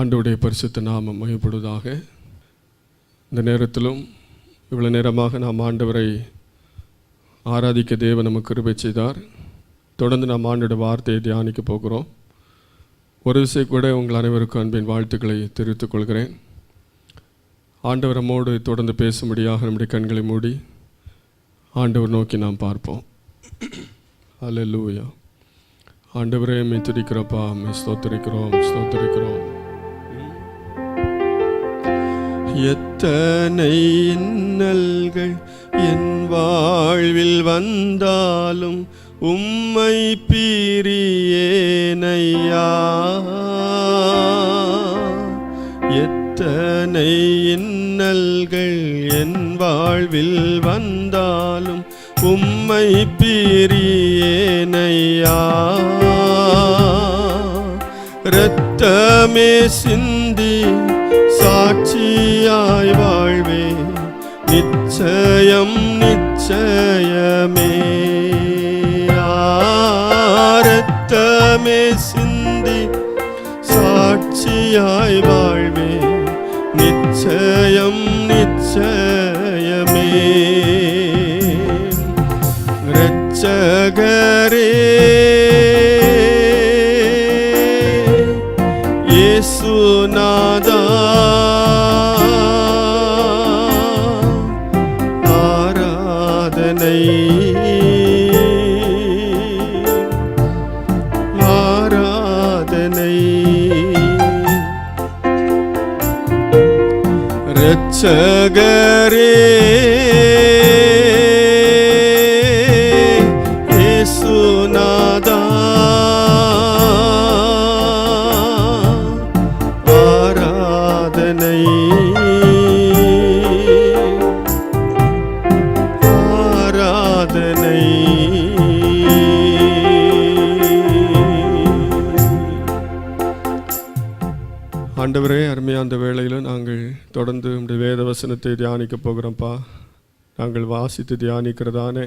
ஆண்டவருடைய பரிசுத்த நாமம் மகிமைப்படுவதாக. இந்த நேரத்திலும் இவ்வளோ நேரமாக நாம் ஆண்டவரை ஆராதிக்க தேவன் நமக்கு கிருபை செய்தார். தொடர்ந்து நாம் ஆண்டோட வார்த்தையை தியானிக்க போகிறோம். ஒரு விஷயம் கூட உங்கள் அனைவருக்கும் அன்பின் வாழ்த்துக்களை தெரிவித்துக் கொள்கிறேன். ஆண்டவர் நம்மோடு தொடர்ந்து பேசும்படியாக நம்முடைய கண்களை மூடி ஆண்டவர் நோக்கி நாம் பார்ப்போம். அல்லேலூயா. ஆண்டவரே மை துதிக்கிறோப்பா, மை ஸ்தோத்திரிக்கிறோம் ஸ்தோத்திரிக்கிறோம். எத்தனை இன்னல்கள் என் வாழ்வில் வந்தாலும் உம்மை பிரியேனையா. எத்தனை இன்னல்கள் என் வாழ்வில் வந்தாலும் உம்மை பிரியேனையா. இரத்தமே சிந்தி சாட்சியாய் வாழ்வே நிச்சயம் நிச்சயமே. இரத்தமே சிந்தி சாட்சியாய் வாழ்வே நிச்சயம் நிச்சயமே. இரட்சகரே இயேசுநாதா, ஆராதனை ஆராதனை. இரட்சகரே இயேசுநாதா, ஆராதனை ஆராதனை. ஆண்டவரே, அருமையான அந்த வேளையில் நாங்கள் தொடர்ந்து நம்முடைய வேத வசனத்தை தியானிக்க போகிறோம்ப்பா. நாங்கள் வாசித்து தியானிக்கிறதானே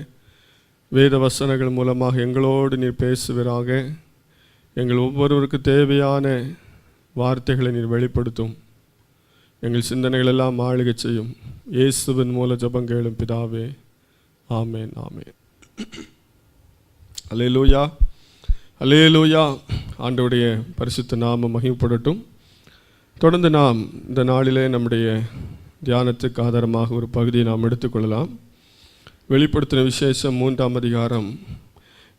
வேத வசனங்கள் மூலமாக எங்களோடு நீர் பேசுவீராக. எங்கள் ஒவ்வொருவருக்கு தேவையான வார்த்தைகளை நீர் வெளிப்படுத்தும். எங்கள் சிந்தனைகள் எல்லாம் ஆளுகை செய்யும். இயேசுவின் மூல ஜெபம் கேளும் பிதாவே, ஆமேன் ஆமேன். அல்லேலூயா அல்லேலூயா. ஆண்டவருடைய பரிசுத்த நாமம் மகிமைப்படட்டும். தொடர்ந்து நாம் இந்த நாளிலே நம்முடைய தியானத்துக்கு ஆதாரமாக ஒரு பகுதியை நாம் எடுத்துக்கொள்ளலாம். வெளிப்படுத்தின விசேஷம் 3ஆம் அதிகாரம்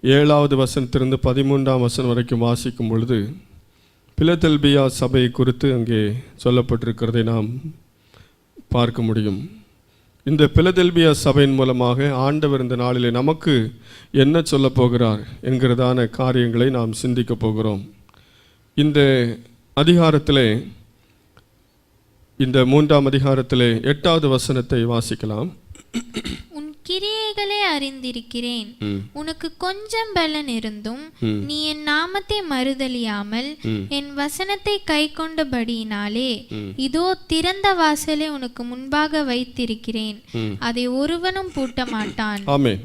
7வது வசனத்திலிருந்து 13ஆம் வசனம் வரைக்கும் வாசிக்கும் பொழுது பிலதெல்பியா சபை குறித்து அங்கே சொல்லப்பட்டிருக்கிறதை நாம் பார்க்க முடியும். இந்த பிலதெல்பியா சபையின் மூலமாக ஆண்டவர் இந்த நாளிலே நமக்கு என்ன சொல்ல போகிறார் என்கிறதான காரியங்களை நாம் சிந்திக்க போகிறோம். இந்த அதிகாரத்திலே, இந்த 3ஆம் அதிகாரத்திலே 8வது வசனத்தை வாசிக்கலாம். உன் கிரியைகளை அறிந்திருக்கிறேன். உனக்கு கொஞ்சம் பலன் இருந்தும் நீ என் நாமத்தை மறுதலியாமல் என் வசனத்தை கை கொண்டபடியினாலே இதோ திறந்த வாசலை உனக்கு முன்பாக வைத்திருக்கிறேன், அதை ஒருவனும் பூட்ட மாட்டான். ஆமென்.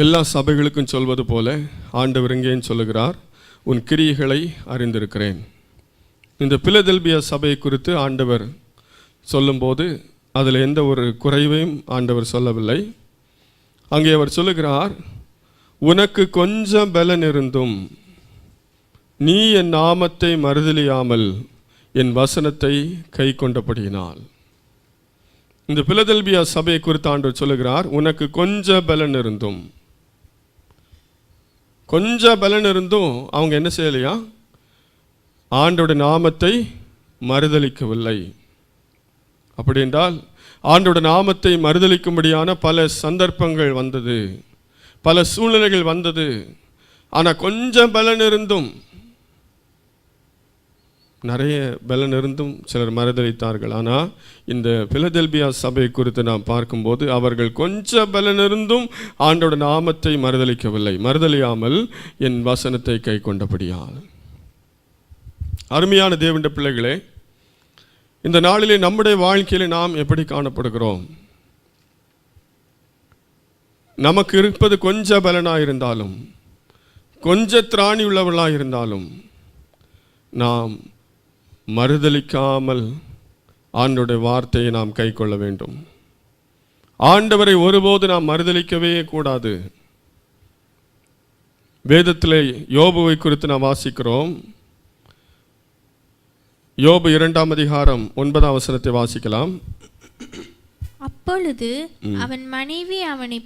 எல்லா சபைகளுக்கும் சொல்வது போல ஆண்டவர் எங்கேயும் சொல்லுகிறார், உன் கிரியைகளை அறிந்திருக்கிறேன். இந்த பிலதெல்பியா சபை குறித்து ஆண்டவர் சொல்லும்போது அதில் எந்த ஒரு குறைவையும் ஆண்டவர் சொல்லவில்லை. அங்கே அவர் சொல்லுகிறார், உனக்கு கொஞ்சம் பலன் இருந்தும் நீ என் நாமத்தை மறுதலியாமல் என் வசனத்தை கை கொண்டபடியினால். இந்த பிலதெல்பியா சபையை குறித்து ஆண்டவர் சொல்லுகிறார், உனக்கு கொஞ்சம் பலன் இருந்தும். கொஞ்சம் பலன் இருந்தும் அவங்க என்ன செய்யலையா? ஆண்டோட நாமத்தை மறுதலிக்கவில்லை. அப்படி என்றால் ஆண்டோட நாமத்தை மறுதலிக்கும்படியான பல சந்தர்ப்பங்கள் வந்தது, பல சூழ்நிலைகள் வந்தது. ஆனால் கொஞ்சம் பலன் இருந்தும், நிறைய பலன் இருந்தும் சிலர் மறுதலித்தார்கள். ஆனால் இந்த பிலதெல்பியா சபை குறித்து நாம் பார்க்கும்போது அவர்கள் கொஞ்சம் பலன் இருந்தும் ஆண்டோட நாமத்தை மறுதலிக்கவில்லை. மறுதலியாமல் என் வசனத்தை கை கொண்டபடியால். அருமையான தேவனுடைய பிள்ளைகளே, இந்த நாளிலே நம்முடைய வாழ்க்கையிலே நாம் எப்படி காணப்படுகிறோம்? நமக்கு இருப்பது கொஞ்சம் பலனாக இருந்தாலும், கொஞ்சம் திராணி உள்ளவர்களாக இருந்தாலும், நாம் மறுதலிக்காமல் ஆண்டவருடைய வார்த்தையை நாம் கைக்கொள்ள வேண்டும். ஆண்டவரை ஒருபோது நாம் மறுதலிக்கவே கூடாது. வேதத்திலே யோபுவை குறித்து நாம் வாசிக்கிறோம். யோபு 2ஆம் அதிகாரம் 9ஆம் வசனத்தை வாசிக்கலாம். அப்பொழுது அவன் மனைவி அவனை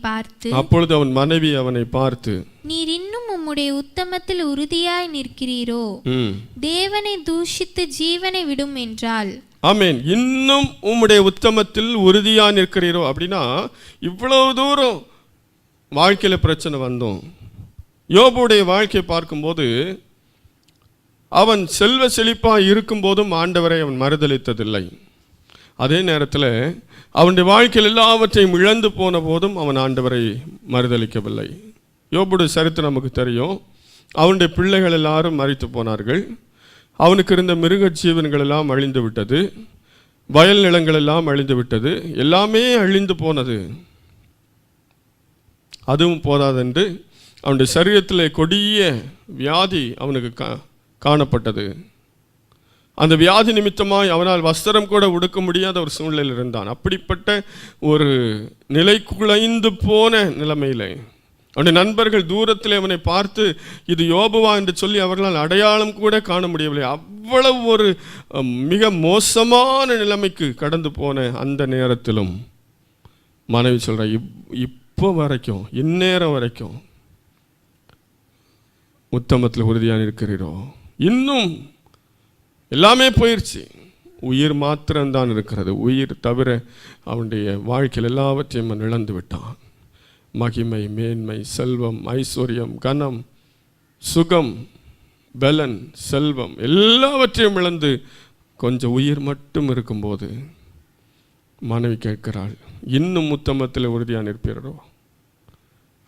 பார்த்து நீர் இன்னும் உம்முடைய உத்தமத்தில் உறுதியாய் நிற்கிறீரோ, தேவனை தூஷித்து ஜீவனை விடும் என்றாள். ஆமென். இன்னும் உம்முடைய உத்தமத்தில் உறுதியா நிற்கிறீரோ அப்படின்னா, இவ்வளவு தூரம் வாழ்க்கையில பிரச்சனை வந்தோம். யோபுடைய வாழ்க்கையை பார்க்கும்போது அவன் செல்வ செழிப்பாக இருக்கும் போதும் ஆண்டவரை அவன் மறுதலித்ததில்லை. அதே நேரத்தில் அவனுடைய வாழ்க்கையில் எல்லாவற்றையும் இழந்து போன போதும் அவன் ஆண்டவரை மறுதலிக்கவில்லை. யோபுடைய சரித்திரம் நமக்கு தெரியும். அவனுடைய பிள்ளைகள் எல்லாரும் மரித்து போனார்கள். அவனுக்கு இருந்த மிருக ஜீவன்கள் எல்லாம் அழிந்து விட்டது. வயல் நிலங்கள் எல்லாம் அழிந்து விட்டது. எல்லாமே அழிந்து போனது. அதுவும் போதாதென்று அவனுடைய சரீரத்தில் கொடிய வியாதி அவனுக்கு காணப்பட்டது. அந்த வியாதி நிமித்தமாய் அவனால் வஸ்திரம் கூட உடுக்க முடியாத ஒரு சூழ்நிலையில் இருந்தான். அப்படிப்பட்ட ஒரு நிலை குலைந்து போன நிலைமையிலே அவனுடைய நண்பர்கள் தூரத்தில் அவனை பார்த்து இது யோபுவா என்று சொல்லி அவர்களால் அடையாளம் கூட காண முடியவில்லை. அவ்வளவு ஒரு மிக மோசமான நிலைமைக்கு கடந்து போன அந்த நேரத்திலும் மனைவி சொல்ற, இப்போ வரைக்கும் இந்நேரம் வரைக்கும் உத்தமத்தில் உறுதியாக இருக்கிறீரோ, இன்னும் எல்லாமே போயிடுச்சு, உயிர் மாத்திரம்தான் இருக்கிறது. உயிர் தவிர அவனுடைய வாழ்க்கையில் எல்லாவற்றையும் அவன் இழந்து விட்டான். மகிமை, மேன்மை, செல்வம், ஐஸ்வர்யம், கனம், சுகம், பலன், செல்வம் எல்லாவற்றையும் இழந்து கொஞ்சம் உயிர் மட்டும் இருக்கும்போது மனைவி கேட்கிறாள், இன்னும் உத்தமத்தில் உறுதியாக நிற்பீரோ?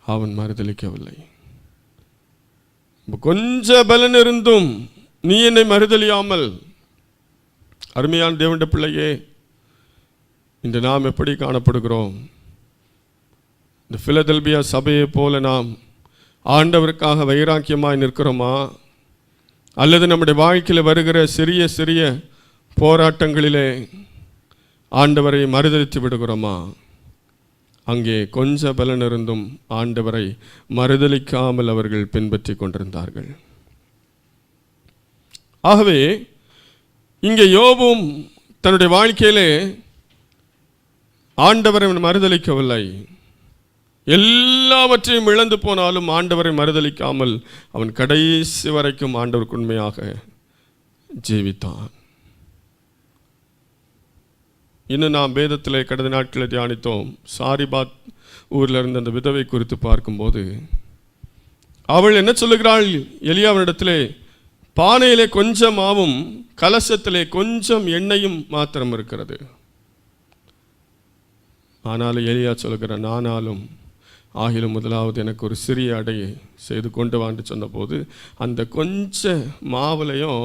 அவன் மறுதலிக்கவில்லை. கொஞ்ச பலன் இருந்தும் நீ என்னை மறுதலியாமல். அருமையான தேவனுடைய பிள்ளையே, இன்று நாம் எப்படி காணப்படுகிறோம்? இந்த பிலதெல்பியா சபையை போல நாம் ஆண்டவருக்காக வைராக்கியமாய் நிற்கிறோமா? அல்லது நம்முடைய வாழ்க்கையில் வருகிற சிறிய சிறிய போராட்டங்களிலே ஆண்டவரை மறுதலித்து விடுகிறோமா? அங்கே கொஞ்ச பலன் இருந்தும் ஆண்டவரை மறுதலிக்காமல் அவர்கள் பின்பற்றி கொண்டிருந்தார்கள். ஆகவே இங்கே யோபும் தன்னுடைய வாழ்க்கையிலே ஆண்டவரை மறுதலிக்கவில்லை. எல்லாவற்றையும் இழந்து போனாலும் ஆண்டவரை மறுதலிக்காமல் அவன் கடைசி வரைக்கும் ஆண்டவருக்கு உண்மையாக ஜீவித்தான். இன்னும் நாம் வேதத்தில் கடந்த நாட்களில் தியானித்தோம். சாரிபாத் ஊரில் இருந்த அந்த விதவை குறித்து பார்க்கும்போது அவள் என்ன சொல்லுகிறாள்? எலியாவினிடத்திலே பானையிலே கொஞ்சம் மாவும் கலசத்திலே கொஞ்சம் எண்ணெயும் மாத்திரம் இருக்கிறது. ஆனாலும் எலியா சொல்லுகிறான், ஆனாலும் ஆகிலும் முதலாவது எனக்கு ஒரு சிறிய அடையை செய்து கொண்டு வான்னு சொன்னபோது அந்த கொஞ்ச மாவுலையும்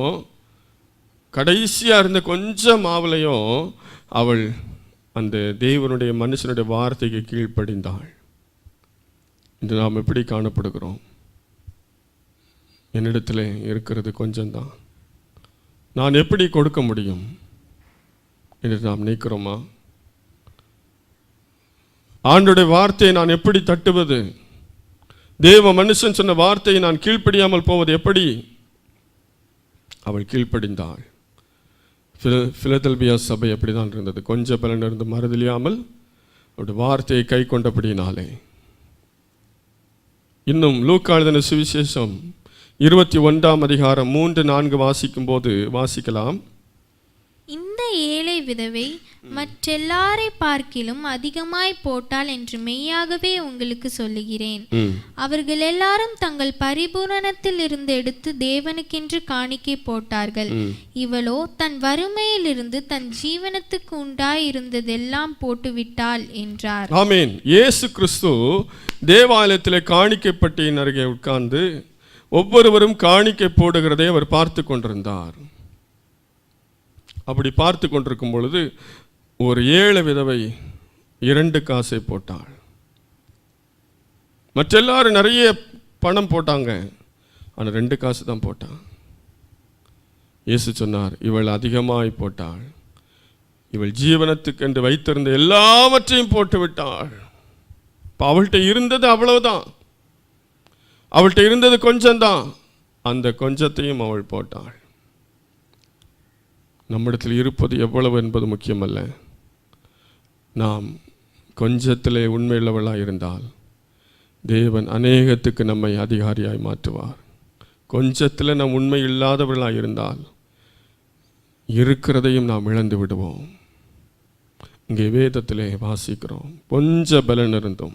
கடைசியாக இருந்த கொஞ்சம் மாவுலையும் அவள் அந்த தேவனுடைய மனுஷனுடைய வார்த்தைக்கு கீழ்ப்படிந்தாள். இன்று நாம் எப்படி காணப்படுகிறோம்? என்னிடத்தில் இருக்கிறது கொஞ்சம்தான், நான் எப்படி கொடுக்க முடியும் என்று நாம் நினைக்கிறோமா? ஆண்டோடைய வார்த்தையை நான் எப்படி தட்டுவது? தேவ மனுஷன் சொன்ன வார்த்தையை நான் கீழ்ப்படியாமல் போவது எப்படி? அவள் கீழ்ப்படிந்தாள். பிலதெல்பியா சபை அப்படிதான் இருந்தது. கொஞ்சம் பலன் இருந்து மறுதலியாமல் அவருடைய வார்த்தையை கை கொண்டபடினாலே. இன்னும் லூக்கா எழுதின சுவிசேஷம் 21ஆம் அதிகாரம் 3-4 வாசிக்கும் போது வாசிக்கலாம். இந்த ஏழை விதவை மற்றெல்லாரை பார்க்கிலும் அதிகமாய் போட்டாள் என்று மெய்யாகவே உங்களுக்கு சொல்லுகிறேன். அவர்கள் எல்லாரும் தங்கள் பரிபூரணத்தில் இருந்து எடுத்து தேவனுக்கென்று காணிக்கை போட்டார்கள். இவளோ தன் வறுமையில் இருந்து தன் ஜீவனத்துக்கு உண்டாய் இருந்ததெல்லாம் போட்டுவிட்டாள் என்றார். ஆமென். இயேசு கிறிஸ்து தேவாலயத்திலே காணிக்கை பட்டியின் அருகே உட்கார்ந்து ஒவ்வொருவரும் காணிக்கை போடுகிறதை அவர் பார்த்து கொண்டிருந்தார். அப்படி பார்த்து கொண்டிருக்கும் பொழுது ஒரு ஏழை விதவை 2 காசை போட்டாள். மற்ற எல்லாரும் நிறைய பணம் போட்டாங்க, ஆனால் 2 காசு தான் போட்டான். இயேசு சொன்னார், இவள் அதிகமாய் போட்டாள், இவள் ஜீவனத்துக்கு என்று வைத்திருந்த எல்லாவற்றையும் போட்டு விட்டாள். இப்போ அவள்கிட்ட இருந்தது அவ்வளவுதான், அவள்கிட்ட இருந்தது கொஞ்சம்தான், அந்த கொஞ்சத்தையும் அவள் போட்டாள். நம்மிடத்தில் இருப்பது எவ்வளவு என்பது முக்கியமல்ல, நாம் கொஞ்சத்திலே உண்மையுள்ளவளாக இருந்தால் தேவன் அநேகத்துக்கு நம்மை அதிகாரியாய் மாற்றுவார். கொஞ்சத்தில் நாம் உண்மை இல்லாதவர்களாக இருந்தால் இருக்கிறதையும் நாம் இழந்து விடுவோம். இங்கே வேதத்திலே வாசிக்கிறோம், கொஞ்சம் பலன் இருந்தோம்.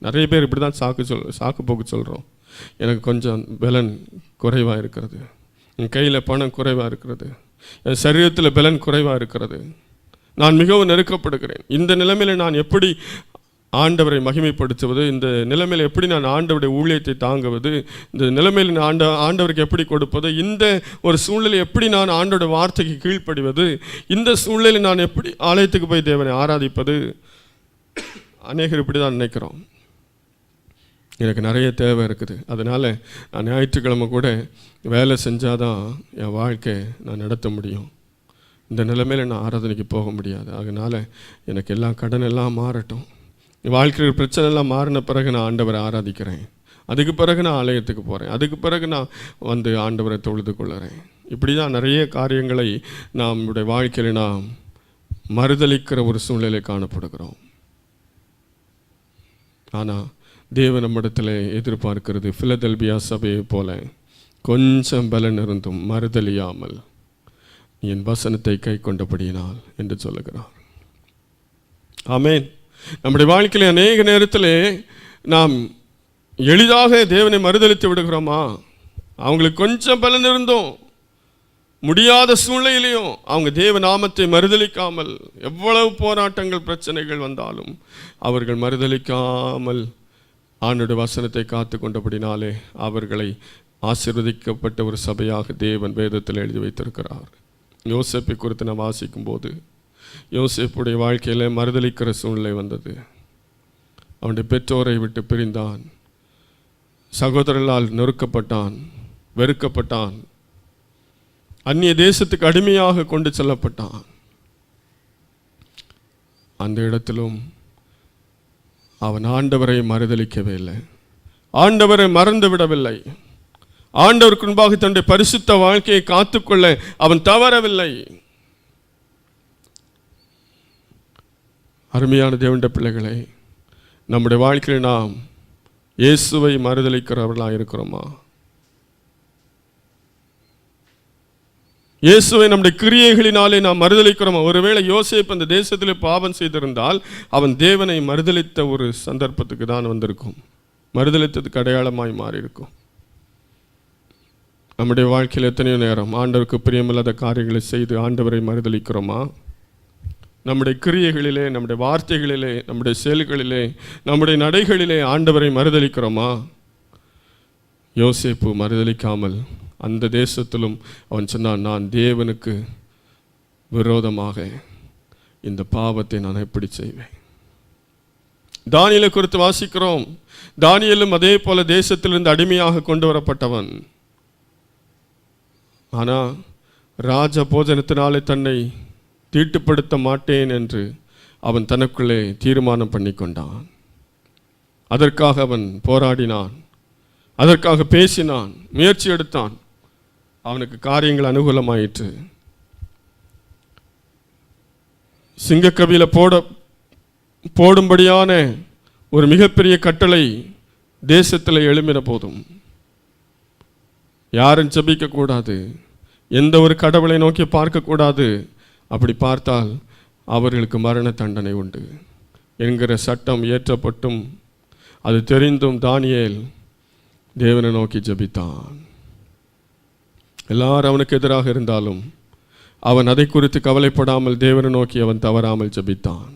நிறைய பேர் இப்படி தான் சாக்கு போக்கு சொல்கிறோம். எனக்கு கொஞ்சம் பலன் குறைவாக இருக்கிறது, என் கையில் பணம் குறைவாக இருக்கிறது, என் சரீரத்தில் பலன் குறைவாக இருக்கிறது, நான் மிகவும் நெருக்கப்படுகிறேன். இந்த நிலைமையில் நான் எப்படி ஆண்டவரை மகிமைப்படுத்துவது, இந்த நிலைமையில் எப்படி நான் ஆண்டவருடைய ஊழியத்தை தாங்குவது, இந்த நிலைமையில் நான் ஆண்டவருக்கு எப்படி கொடுப்பது, இந்த ஒரு சூழ்நிலை எப்படி நான் ஆண்டோட வார்த்தைக்கு கீழ்ப்படிவது, இந்த சூழ்நிலையில் நான் எப்படி ஆலயத்துக்கு போய் தேவனை ஆராதிப்பது. அநேகர் இப்படி தான் நினைக்கிறோம். எனக்கு நிறைய தேவை இருக்குது, அதனால் நான் ஞாயிற்றுக்கிழமை கூட வேலை செஞ்சாதான் என் வாழ்க்கை நான் நடத்த முடியும், இந்த நிலைமையில் நான் ஆராதனைக்கு போக முடியாது, அதனால் எனக்கு எல்லாம் கடன் எல்லாம் மாறட்டும், வாழ்க்கையில் பிரச்சனை எல்லாம் மாறின பிறகு நான் ஆண்டவரை ஆராதிக்கிறேன், அதுக்கு பிறகு நான் ஆலயத்துக்கு போகிறேன், அதுக்கு பிறகு நான் வந்து ஆண்டவரை தொழுது கொள்ளுறேன். இப்படி தான் நிறைய காரியங்களை நம்முடைய வாழ்க்கையில் நாம் மறுதளிக்கிற ஒரு சூழ்நிலை காணப்படுகிறோம். ஆனால் தேவன் நம்மிடத்தில் எதிர்பார்க்கிறது பிலதெல்பியா சபையை போல கொஞ்சம் பலன் இருந்தும் மறுதலியாமல் என் வசனத்தை கை கொண்டபடியினால் என்று சொல்லுகிறார். ஆமென். நம்முடைய வாழ்க்கையில் அநேக நேரத்தில் நாம் எளிதாக தேவனை மறுதலித்து விடுகிறோமா? அவங்களுக்கு கொஞ்சம் பலன் இருந்தோம் முடியாத சூழ்நிலையிலையும் அவங்க தேவ நாமத்தை மறுதலிக்காமல், எவ்வளவு போராட்டங்கள் பிரச்சனைகள் வந்தாலும் அவர்கள் மறுதலிக்காமல் ஆண்டோட வசனத்தை காத்து கொண்டபடினாலே அவர்களை ஆசீர்வதிக்கப்பட்ட ஒரு சபையாக தேவன் வேதத்தில் எழுதி வைத்திருக்கிறார். யோசேப்பை குறித்து நான் வாசிக்கும் போது யோசேப்புடைய வாழ்க்கையில் மறுதலிக்கிற சூழ்நிலை வந்தது. அவனுடைய பெற்றோரை விட்டு பிரிந்தான், சகோதரர்களால் நொறுக்கப்பட்டான், வெறுக்கப்பட்டான், அந்நிய தேசத்துக்கு அடிமையாக கொண்டு செல்லப்பட்டான். அந்த இடத்திலும் அவன் ஆண்டவரை மறுதலிக்கவே இல்லை, ஆண்டவரை மறந்து விடவில்லை, ஆண்டவருக்கு முன்பாக தன்னுடைய பரிசுத்த வாழ்க்கையை காத்துக்கொள்ள அவன் தவறவில்லை. அருமையான தேவனுடைய பிள்ளைகளை, நம்முடைய வாழ்க்கையில் நாம் இயேசுவை மறுதலிக்கிறவர்களாக இருக்கிறோமா? இயேசுவை நம்முடைய கிரியைகளினாலே நாம் மறுதலிக்கிறோமா? ஒருவேளை யோசேப்பு அந்த தேசத்திலே பாவம் செய்திருந்தால் அவன் தேவனை மறுதலித்த ஒரு சந்தர்ப்பத்துக்கு தான் வந்திருக்கும், மறுதலித்ததுக்கு அடையாளமாய் மாறி இருக்கும். நம்முடைய வாழ்க்கையில் எத்தனையோ நேரம் ஆண்டவருக்கு பிரியமில்லாத காரியங்களை செய்து ஆண்டவரை மறுதலிக்கிறோமா? நம்முடைய கிரியைகளிலே, நம்முடைய வார்த்தைகளிலே, நம்முடைய செயல்களிலே, நம்முடைய நடைகளிலே ஆண்டவரை மறுதலிக்கிறோமா? யோசேப்பு மறுதலிக்காமல் அந்த தேசத்திலும் அவன் சொன்னான், நான் தேவனுக்கு விரோதமாக இந்த பாவத்தை நான் எப்படி செய்வேன்? தானியேலை குறித்து வாசிக்கிறோம். தானியேலும் அதே போல தேசத்திலிருந்து அடிமையாக கொண்டு வரப்பட்டவன். ஆனால் ராஜ போஜனத்தினாலே தன்னை தீட்டுப்படுத்த மாட்டேன் என்று அவன் தனக்குள்ளே தீர்மானம் பண்ணி கொண்டான். அதற்காக அவன் போராடினான், அதற்காக பேசினான், முயற்சி எடுத்தான். அவனுக்கு காரியங்கள் அனுகூலமாயிற்று. சிங்கக்கவியில போடும்படியான ஒரு மிகப்பெரிய கட்டளை தேசத்தில் எழும்பின போதும் யாரும் ஜெபிக்கக்கூடாது, எந்த ஒரு கடவுளை நோக்கி பார்க்கக்கூடாது, அப்படி பார்த்தால் அவர்களுக்கு மரண தண்டனை உண்டு என்கிற சட்டம் இயற்றப்பட்டும் அது தெரிந்தும் தானியேல் தேவனை நோக்கி ஜெபித்தான். எல்லாரும் அவனுக்கு எதிராக இருந்தாலும் அவன் அதை குறித்து கவலைப்படாமல் தேவனை நோக்கி அவன் தவறாமல் ஜெபித்தான்.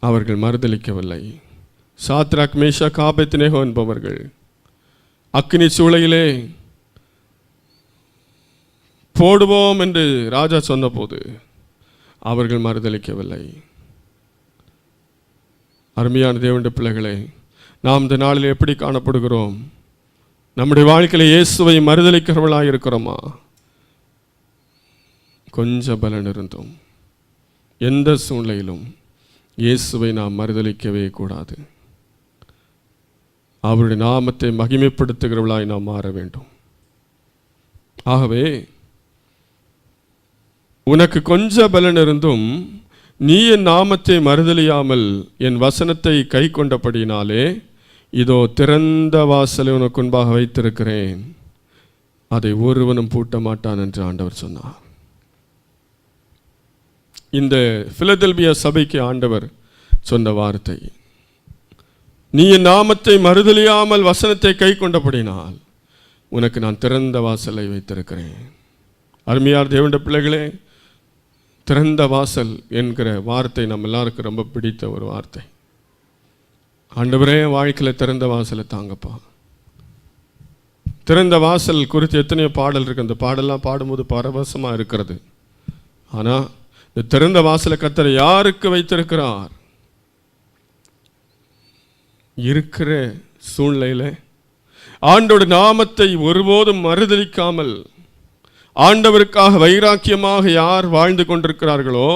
அவர்கள் மறுதலிக்கவில்லை. சாத்ராக், மேஷாக், ஆபேத்நேகோ என்பவர்கள் அக்கினி சூளையிலே போடுவோம் என்று ராஜா சொன்னபோது அவர்கள் மறுதலிக்கவில்லை. அருமையான தேவனுடைய பிள்ளைகளே, நாம் இந்த நாளில் எப்படி காணப்படுகிறோம்? நம்முடைய வாழ்க்கையில் இயேசுவை மறுதலிக்கிறவர்களாக இருக்கிறோமா? கொஞ்சம் பலன் இருந்தும் எந்த சூழ்நிலையிலும் இயேசுவை நாம் மறுதலிக்கவே கூடாது. அவருடைய நாமத்தை மகிமைப்படுத்துகிறவர்களாய் நாம் மாற வேண்டும். ஆகவே உனக்கு கொஞ்ச பலன் இருந்தும் நீ என் நாமத்தை மறுதலியாமல் என் வசனத்தை கை கொண்டபடினாலே இதோ திறந்த வாசலை உனக்கு முன்பாக வைத்திருக்கிறேன், அதை ஒருவனும் பூட்ட மாட்டான் என்று ஆண்டவர் சொன்னார். இந்த பிலதெல்பியா சபைக்கு ஆண்டவர் சொன்ன வார்த்தை, நீ என் நாமத்தை மறுதலியாமல் வசனத்தை கை கொண்டபடினால் உனக்கு நான் திறந்த வாசலை வைத்திருக்கிறேன். அருமையார் தேவனுடைய பிள்ளைகளே, திறந்த வாசல் என்கிற வார்த்தை நம்ம எல்லாருக்கும் ரொம்ப பிடித்த ஒரு வார்த்தை. ஆண்டவரே, வாழ்க்கையில் திறந்த வாசலை தாங்கப்பா. திறந்த வாசல் குறித்து எத்தனையோ பாடல் இருக்கு. அந்த பாடலாம் பாடும்போது பரவசமாக இருக்கிறது. ஆனால் இந்த திறந்த வாசலை கர்த்தர் யாருக்கு வைத்திருக்கிறார்? இருக்கிற சூழ்நிலையில் ஆண்டோட நாமத்தை ஒருபோதும் மறுதலிக்காமல் ஆண்டவருக்காக வைராக்கியமாக யார் வாழ்ந்து கொண்டிருக்கிறார்களோ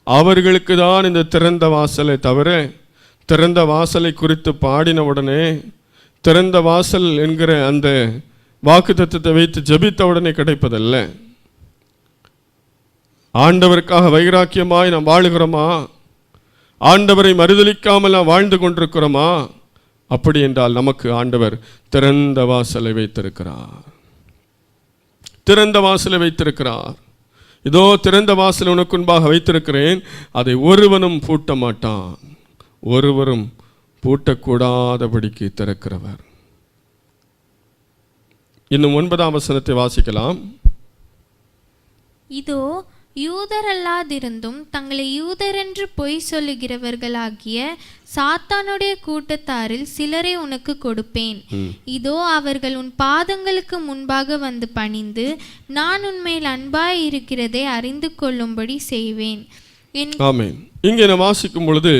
அவர்களுக்கு தான் இந்த திறந்த வாசலை தவிர, திறந்த வாசலை குறித்து பாடின உடனே திறந்த வாசல் என்கிற அந்த வாக்குத்தத்தத்தை வைத்து ஜெபித்த உடனே கிடைப்பதல்ல. ஆண்டவருக்காக வைராக்கியமாய் நாம் வாழுகிறோமா? ஆண்டவரை மறுதலிக்காமல் நாம் வாழ்ந்து கொண்டிருக்கிறோமா? அப்படி என்றால் நமக்கு ஆண்டவர் திறந்த வாசலை வைத்திருக்கிறார். திறந்த வாசலை வைத்திருக்கிறார். இதோ திறந்த வாசலை உனக்கு முன்பாக வைத்திருக்கிறேன், அதை ஒருவனும் பூட்ட மாட்டான். ஒருவரும் பூட்டக்கூடாதபடிக்கு திறக்கிறவர். இன்னும் 9ஆம் வசனத்தை வாசிக்கலாம். இதோ யூதரல்லாதிருந்தும் தங்களை யூதரென்று பொய் சொல்லுகிறவர்களாகிய சாத்தானுடைய கூட்டத்தாரில் சிலரை உனக்கு கொடுப்பேன். இதோ அவர்கள் உன் பாதங்களுக்கு முன்பாக வந்து பணிந்து நான் உன்மேல் அன்பாய் இருக்கிறதை அறிந்து கொள்ளும்படி செய்வேன். ஆமென். இங்கே நான் வாசிக்கும் பொழுது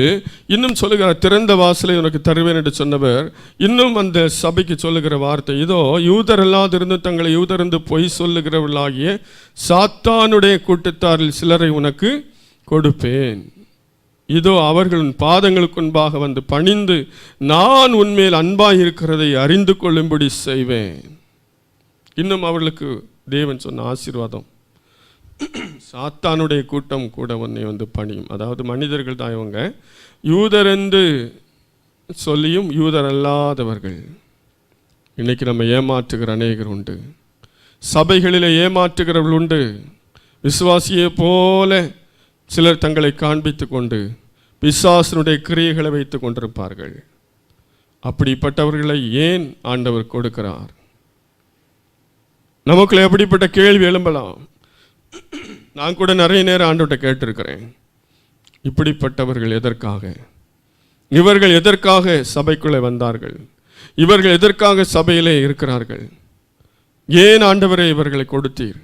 இன்னும் சொல்லுகிறார், திறந்த வாசலை உனக்கு தருவேன் என்று சொன்னவர் இன்னும் அந்த சபைக்கு சொல்லுகிற வார்த்தை, இதோ யூதர் அல்லாதிருந்து தங்களை யூதர் என்று பொய் சொல்லுகிறவர்களாகிய சாத்தானுடைய கூட்டத்தாரில் சிலரை உனக்கு கொடுப்பேன். இதோ அவர்கள் உன் பாதங்களுக்கு முன்பாக வந்து பணிந்து நான் உன்மேல் அன்பாய் இருக்கிறதை அறிந்து கொள்ளும்படி செய்வேன். இன்னும் அவர்களுக்கு தேவன் சொன்ன ஆசீர்வாதம், சாத்தானுடைய கூட்டம் கூட உன்னை வந்து பணியும். அதாவது மனிதர்கள் தான் இவங்க, யூதர் என்று சொல்லியும் யூதர் அல்லாதவர்கள். இன்னைக்கு நம்ம ஏமாற்றுகிற அநேகர் உண்டு, சபைகளில் ஏமாற்றுகிறவர்கள் உண்டு. விசுவாசியை போல சிலர் தங்களை காண்பித்து கொண்டு பிசாசனுடைய கிரியைகளை வைத்து கொண்டிருப்பார்கள். அப்படிப்பட்டவர்களை ஏன் ஆண்டவர் கொடுக்கிறார்? நமக்குள்ள எப்படிப்பட்ட கேள்வி எழும்பலாம். நான் கூட நிறைய நேரம் ஆண்டவர்கிட்ட கேட்டிருக்கிறேன், இப்படிப்பட்டவர்கள் எதற்காக, இவர்கள் எதற்காக சபைக்குள்ளே வந்தார்கள், இவர்கள் எதற்காக சபையிலே இருக்கிறார்கள், ஏன் ஆண்டவரே இவர்களை கொடுத்தீர்?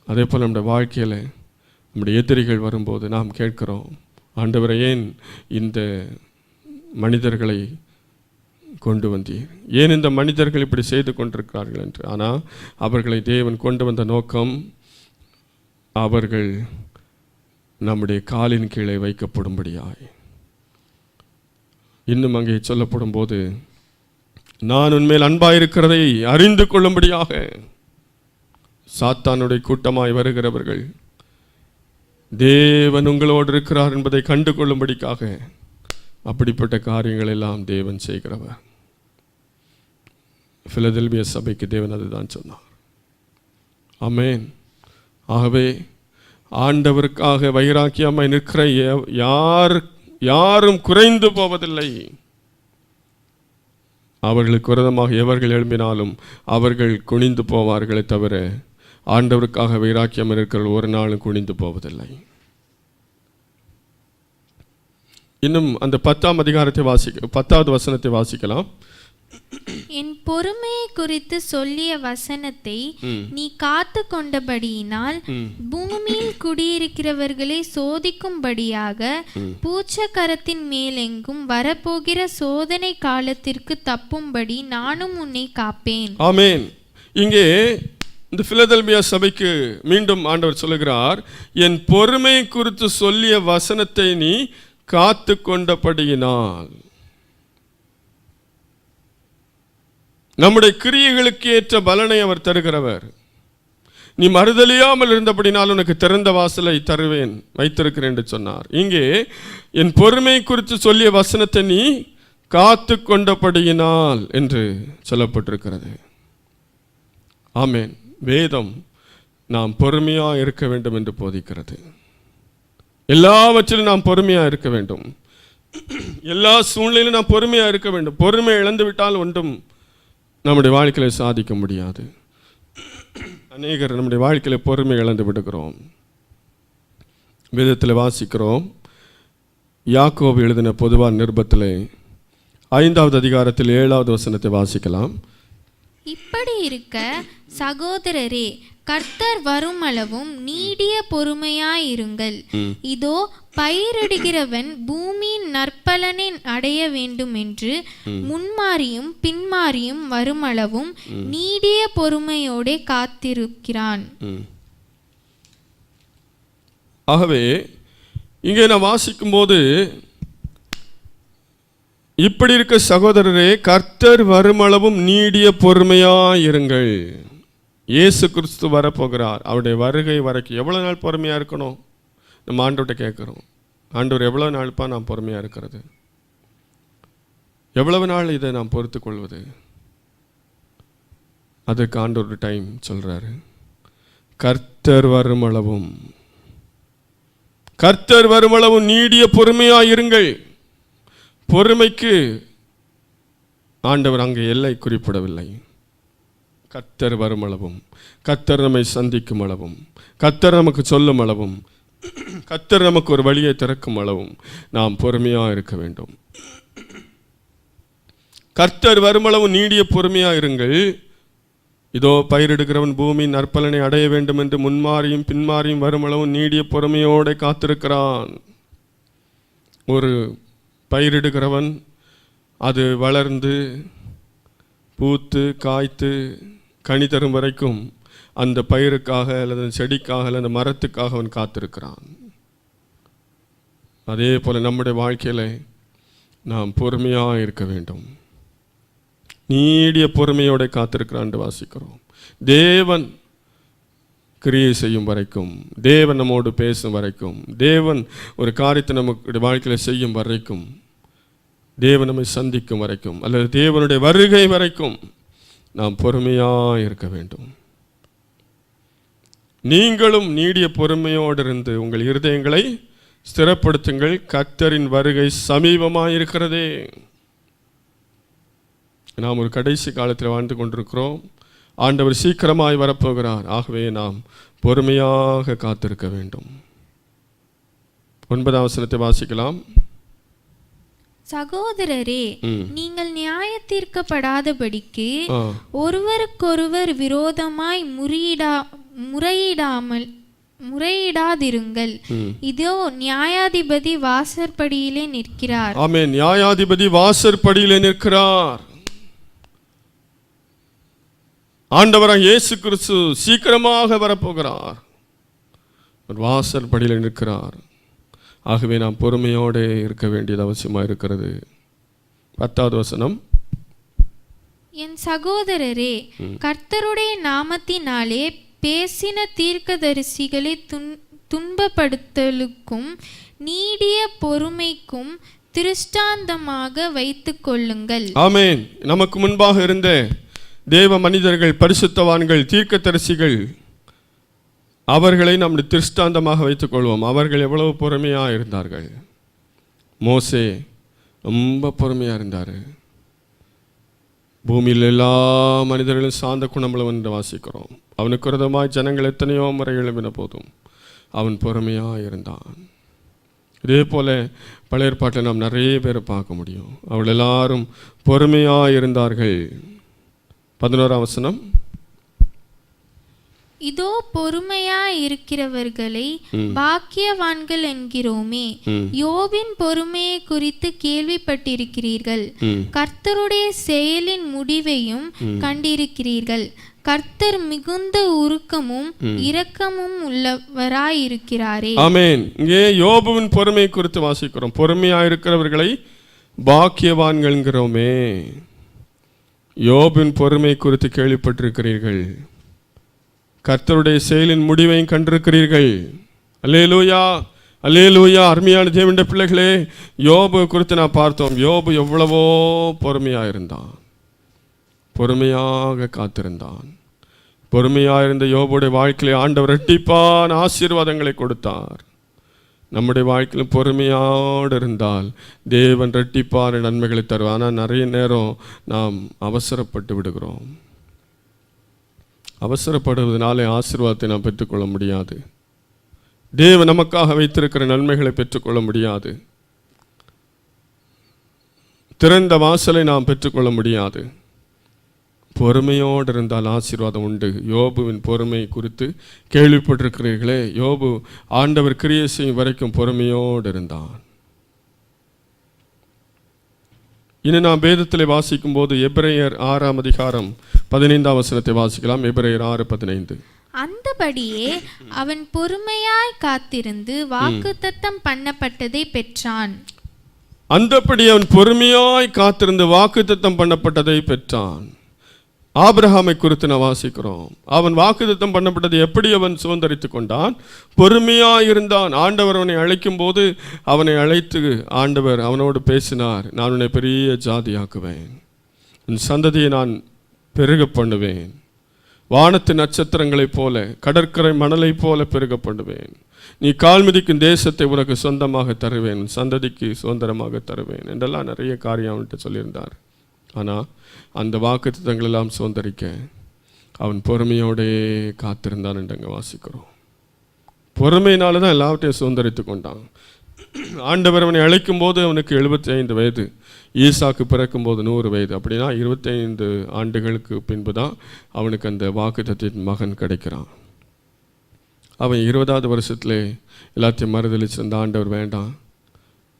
அதே போல் நம்முடைய வாழ்க்கையில் நம்முடைய எதிரிகள் வரும்போது நாம் கேட்கிறோம், ஆண்டவரை ஏன் இந்த மனிதர்களை கொண்டு வந்தீர், ஏன் இந்த மனிதர்கள் இப்படி செய்து கொண்டிருக்கிறார்கள் என்று. ஆனால் அவர்களை தேவன் கொண்டு வந்த நோக்கம், அவர்கள் நம்முடைய காலின் கீழே வைக்கப்படும்படியாய். இன்னும் அங்கே சொல்லப்படும் போது நான் உன்மேல் அன்பாயிருக்கிறதை அறிந்து கொள்ளும்படியாக சாத்தானுடைய கூட்டமாய் வருகிறவர்கள் தேவன் உங்களோடு இருக்கிறார் என்பதை கண்டு கொள்ளும்படிக்காக அப்படிப்பட்ட காரியங்கள் எல்லாம் தேவன் செய்கிறவர். பிலதெல்பியா சபைக்கு தேவன் அதுதான் சொன்னார். ஆமென். ஆகவே ஆண்டவருக்காக வைராக்கியமாய் நிற்கிற யாரும் குறைந்து போவதில்லை. அவர்களுக்கு விரோதமாக எவர்கள் எழும்பினாலும் அவர்கள் குனிந்து போவார்களே தவிர ஆண்டவருக்காக வைராக்கியம் இருக்கிறவர்கள் ஒரு நாளும் குனிந்து போவதில்லை. இன்னும் அந்த 10ஆம் அதிகாரத்தை 10வது வசனத்தை வாசிக்கலாம். என் பொறுமையை குறித்து சொல்லிய வசனத்தை நீ காத்து கொண்டபடியினால் பூமியில் குடியிருக்கிறவர்களை சோதிக்கும்படியாக பூச்சக்கரத்தின் மேலெங்கும் வரப்போகிற சோதனை காலத்திற்கு தப்பும்படி நானும் உன்னை காப்பேன். ஆமென். இங்கே இந்த பிலதெல்பியா சபைக்கு மீண்டும் ஆண்டவர் சொல்லுகிறார், என் பொறுமை குறித்து சொல்லிய வசனத்தை நீ காத்து கொண்டபடியினால். நம்முடைய கிரியைகளுக்கு ஏற்ற பலனை அவர் தருகிறவர். நீ மறுதலியாமல் இருந்தபடினால் உனக்கு திறந்த வாசலை தருவேன் வைத்திருக்கிறேன் என்று சொன்னார். இங்கே என் பொறுமை குறித்து சொல்லிய வசனத்தை நீ காத்து கொண்டபடியினால் என்று சொல்லப்பட்டிருக்கிறது. ஆமென். வேதம் நாம் பொறுமையாக இருக்க வேண்டும் என்று போதிக்கிறது. எல்லாவற்றிலும் நாம் பொறுமையாக இருக்க வேண்டும். எல்லா சூழ்நிலையிலும் நாம் பொறுமையாக இருக்க வேண்டும். பொறுமை இழந்து விட்டால் ஒன்றும் நம்முடைய வாழ்க்கையில் சாதிக்க முடியாது. அநேகர் நம்முடைய வாழ்க்கையில் பொறுமை இழந்து விடுகிறோம். வேதத்தில் வாசிக்கிறோம், யாக்கோபு எழுதின பொதுவான நிருபத்தில் 5வது அதிகாரத்தில் 7வது வசனத்தை வாசிக்கலாம். இப்படி இருக்க சகோதரரே, கர்த்தர் வருமளவும் நீடிய பொறுமையாயிருங்கள். இதோ பயிரிடுகிறவன் பூமியின் நற்பலனை அடைய வேண்டும் என்று முன்மாறியும் பின்மாறியும் வருமளவும் நீடிய பொறுமையோட காத்திருக்கிறான். ஆகவே இங்கே நான் வாசிக்கும் போது, இப்படி இருக்க சகோதரரே, கர்த்தர் வருமளவும் நீடிய பொறுமையாயிருங்கள். இயேசு கிறிஸ்து வரப்போகிறார். அவருடைய வருகை வரைக்கும் எவ்வளோ நாள் பொறுமையாக இருக்கணும்? நம்ம ஆண்டவர்கிட்ட கேட்குறோம், ஆண்டவர் எவ்வளோ நாள்ப்பா நான் பொறுமையாக இருக்கிறது? எவ்வளவு நாள் இதை நாம் பொறுத்து கொள்வது? அதுக்கு ஆண்டவர் டைம் சொல்கிறாரு. கர்த்தர் வருமளவும், கர்த்தர் வருமளவும் நீடிய பொறுமையாயிருங்கள். பொறுமைக்கு ஆண்டவர் அங்கே எல்லை குறிப்பிடவில்லை. கர்த்தர் வருமளவும், கர்த்தர் நம்மை சந்திக்கும் அளவும், கர்த்தர் நமக்கு சொல்லும் அளவும், கர்த்தர் நமக்கு ஒரு வழியை திறக்கும் அளவும் நாம் பொறுமையாக இருக்க வேண்டும். கர்த்தர் வருமளவும் நீடிய பொறுமையாக இருங்கள். இதோ பயிரிடுகிறவன் பூமியின் நற்பலனை அடைய வேண்டும் என்று முன்மாறியும் பின்மாறியும் வருமளவும் நீடிய பொறுமையோடு காத்திருக்கிறான். ஒரு பயிரிடுகிறவன் அது வளர்ந்து பூத்து காய்த்து கனி தரும் வரைக்கும் அந்த பயிருக்காக அல்லது செடிக்காக அல்லது மரத்துக்காக அவன் காத்திருக்கிறான். அதே போல் நம்முடைய வாழ்க்கையில் நாம் பொறுமையாக இருக்க வேண்டும். நீடிய பொறுமையோடு காத்திருக்கிறான் என்று வாசிக்கிறோம். தேவன் கிரியை செய்யும் வரைக்கும், தேவன் நம்மோடு பேசும் வரைக்கும், தேவன் ஒரு காரியத்தை நமக்கு வாழ்க்கையில் செய்யும் வரைக்கும், தேவன் நம்மை சந்திக்கும் வரைக்கும், அல்லது தேவனுடைய வருகை வரைக்கும் நாம் பொறுமையாக இருக்க வேண்டும். நீங்களும் நீடிய பொறுமையோடு இருந்து உங்கள் இருதயங்களை ஸ்திரப்படுத்துங்கள். கர்த்தரின் வருகை சமீபமாக இருக்கிறதே. நாம் ஒரு கடைசி காலத்தில் வாழ்ந்து கொண்டிருக்கிறோம். ஆண்டவர் சீக்கிரமாய் வரப்போகிறார். ஆகவே நாம் பொறுமையாக காத்திருக்க வேண்டும். 9வது வசனத்தை வாசிக்கலாம். சகோதரரே, நீங்கள் நியாயத்தீர்க்கப்படாதபடிக்கு ஒருவருக்கொருவர் விரோதமாய் முறையிடாதிருங்கள். இதோ நியாயாதிபதி வாசற்படியிலே நிற்கிறார். ஆமென். நியாயாதிபதி வாசற்படியிலே நிற்கிறார். ஆண்டவராக இயேசு கிறிஸ்து சீக்கிரமாக வரப்போகிறார். வாசற்படியில் நிற்கிறார். ஆகவே நாம் பொறுமையோடு இருக்க வேண்டியது அவசியமாக இருக்கிறது. 10வது வசனம். என் சகோதரரே, கர்த்தருடைய நாமத்தினாலே பேசின தீர்க்கதரிசிகளை துன்பப்படுத்தலுக்கும் நீடிய பொறுமைக்கும் திருஷ்டாந்தமாக வைத்துக் கொள்ளுங்கள். ஆமென். நமக்கு முன்பாக இருந்த தேவ மனிதர்கள், பரிசுத்தவான்கள், தீர்க்கதரிசிகள், அவர்களை நம்முடைய திருஷ்டாந்தமாக வைத்துக் கொள்வோம். அவர்கள் எவ்வளவு பொறுமையாக இருந்தார்கள். மோசே ரொம்ப பொறுமையாக இருந்தார். பூமியில் எல்லா மனிதர்களும் சார்ந்த குணமுள்ளவன் என்று வாசிக்கிறோம். அவனுக்கு விரோதமாய் ஜனங்கள் எத்தனையோ முறை எழுப்பின போதும் அவன் பொறுமையாக இருந்தான். இதே போல் பழைய ஏற்பாட்டில் நாம் நிறைய பேரை பார்க்க முடியும். அவள் எல்லாரும் பொறுமையாக இருந்தார்கள். 11ஆம் வசனம், இதோ பொறுமையா இருக்கிறவர்களை பாக்கியவான்கள் என்கிறோமே. யோபின் பொறுமையை குறித்து கேள்விப்பட்டிருக்கிறீர்கள், கர்த்தருடைய செயலின் முடிவையும் கண்டிருக்கிறீர்கள். கர்த்தர் மிகுந்த உருக்கமும் இரக்கமும் உள்ளவராயிருக்கிறாரே. ஆமென். இங்கே யோபுவின் பொறுமை குறித்து வாசிக்கிறோம். பொறுமையா இருக்கிறவர்களை பாக்கியவான்கள் என்கிறோமே. யோபின் பொறுமை குறித்து கேள்விப்பட்டிருக்கிறீர்கள், கர்த்தருடைய செயலின் முடிவையும் கண்டிருக்கிறீர்கள். அல்லேலூயா, அல்லேலூயா. அருமையான தேவனுடைய பிள்ளைகளே, யோபு குறித்து நான் பார்த்தோம். யோபு எவ்வளவோ பொறுமையாக இருந்தான், பொறுமையாக காத்திருந்தான். பொறுமையாக இருந்த யோபுடைய வாழ்க்கையிலே ஆண்டவர் இரட்டிப்பான ஆசீர்வாதங்களை கொடுத்தார். நம்முடைய வாழ்க்கையில் பொறுமையோடு இருந்தால் தேவன் இரட்டிப்பான நன்மைகளை தருவார். ஆனால் நிறைய நேரம் நாம் அவசரப்பட்டு விடுகிறோம். அவசரப்படுவதனாலே ஆசீர்வாதத்தை நாம் பெற்றுக்கொள்ள முடியாது. தேவன் நமக்காக வைத்திருக்கிற நன்மைகளை பெற்றுக்கொள்ள முடியாது. திறந்த வாசலை நாம் பெற்றுக்கொள்ள முடியாது. பொறுமையோடு இருந்தால் ஆசீர்வாதம் உண்டு. யோபுவின் பொறுமை குறித்து கேள்விப்பட்டிருக்கிறீர்களே. யோபு ஆண்டவர் கிரியை செய்யும் வரைக்கும் பொறுமையோடு இருந்தான். இனி நாம் வேதத்தில் வாசிக்கும் போது எபிரேயர் 6ஆம் அதிகாரம் 15ஆம் வசனத்தை வாசிக்கலாம். எபிரேயர் 6:15. அந்தபடியே அவன் பொறுமையாய் காத்திருந்து வாக்குத்தத்தம் பண்ணப்பட்டதை பெற்றான். அந்தபடி அவன் பொறுமையாய் காத்திருந்து வாக்குத்தத்தம் பண்ணப்பட்டதை பெற்றான். ஆபிரகாமை குறித்து நான் வாசிக்கிறோம். அவன் வாக்குத்தத்தம் பண்ணப்பட்டது எப்படி அவன் சுதந்தரித்து கொண்டான்? பொறுமையாக இருந்தான். ஆண்டவர் அவனை அழைக்கும் போது அவனை அழைத்து ஆண்டவர் அவனோடு பேசினார். நான் உன்னை பெரிய ஜாதியாக்குவேன், உன் சந்ததியை நான் பெருக பண்ணுவேன், வானத்து நட்சத்திரங்களைப் போல கடற்கரை மணலைப் போல பெருக பண்ணுவேன், நீ கால் மிதிக்கும் தேசத்தை உனக்கு சொந்தமாக தருவேன், உன் சந்ததிக்கு சுதந்திரமாக தருவேன் என்றெல்லாம் நிறைய காரியம் அவன்கிட்ட சொல்லியிருந்தார். ஆனால் அந்த வாக்குத்தத்தங்கள் எல்லாம் சுதந்திரிக்க அவன் பொறுமையோடே காத்திருந்தான் என்று அங்கே வாசிக்கிறோம். பொறுமையினால தான் எல்லாவற்றையும் சுதந்திரித்து கொண்டான். ஆண்டவர் அவனை அழைக்கும் போது அவனுக்கு 75 வயது, ஈசாக்கு பிறக்கும் போது 100 வயது. அப்படின்னா 25 ஆண்டுகளுக்கு பின்பு தான் அவனுக்கு அந்த வாக்குத்தத்தத்தின் மகன் கிடைக்கிறான். அவன் 20ஆவது வருஷத்துல எல்லாத்தையும் மறுதளிச்சு அந்த ஆண்டவர் வேண்டாம்,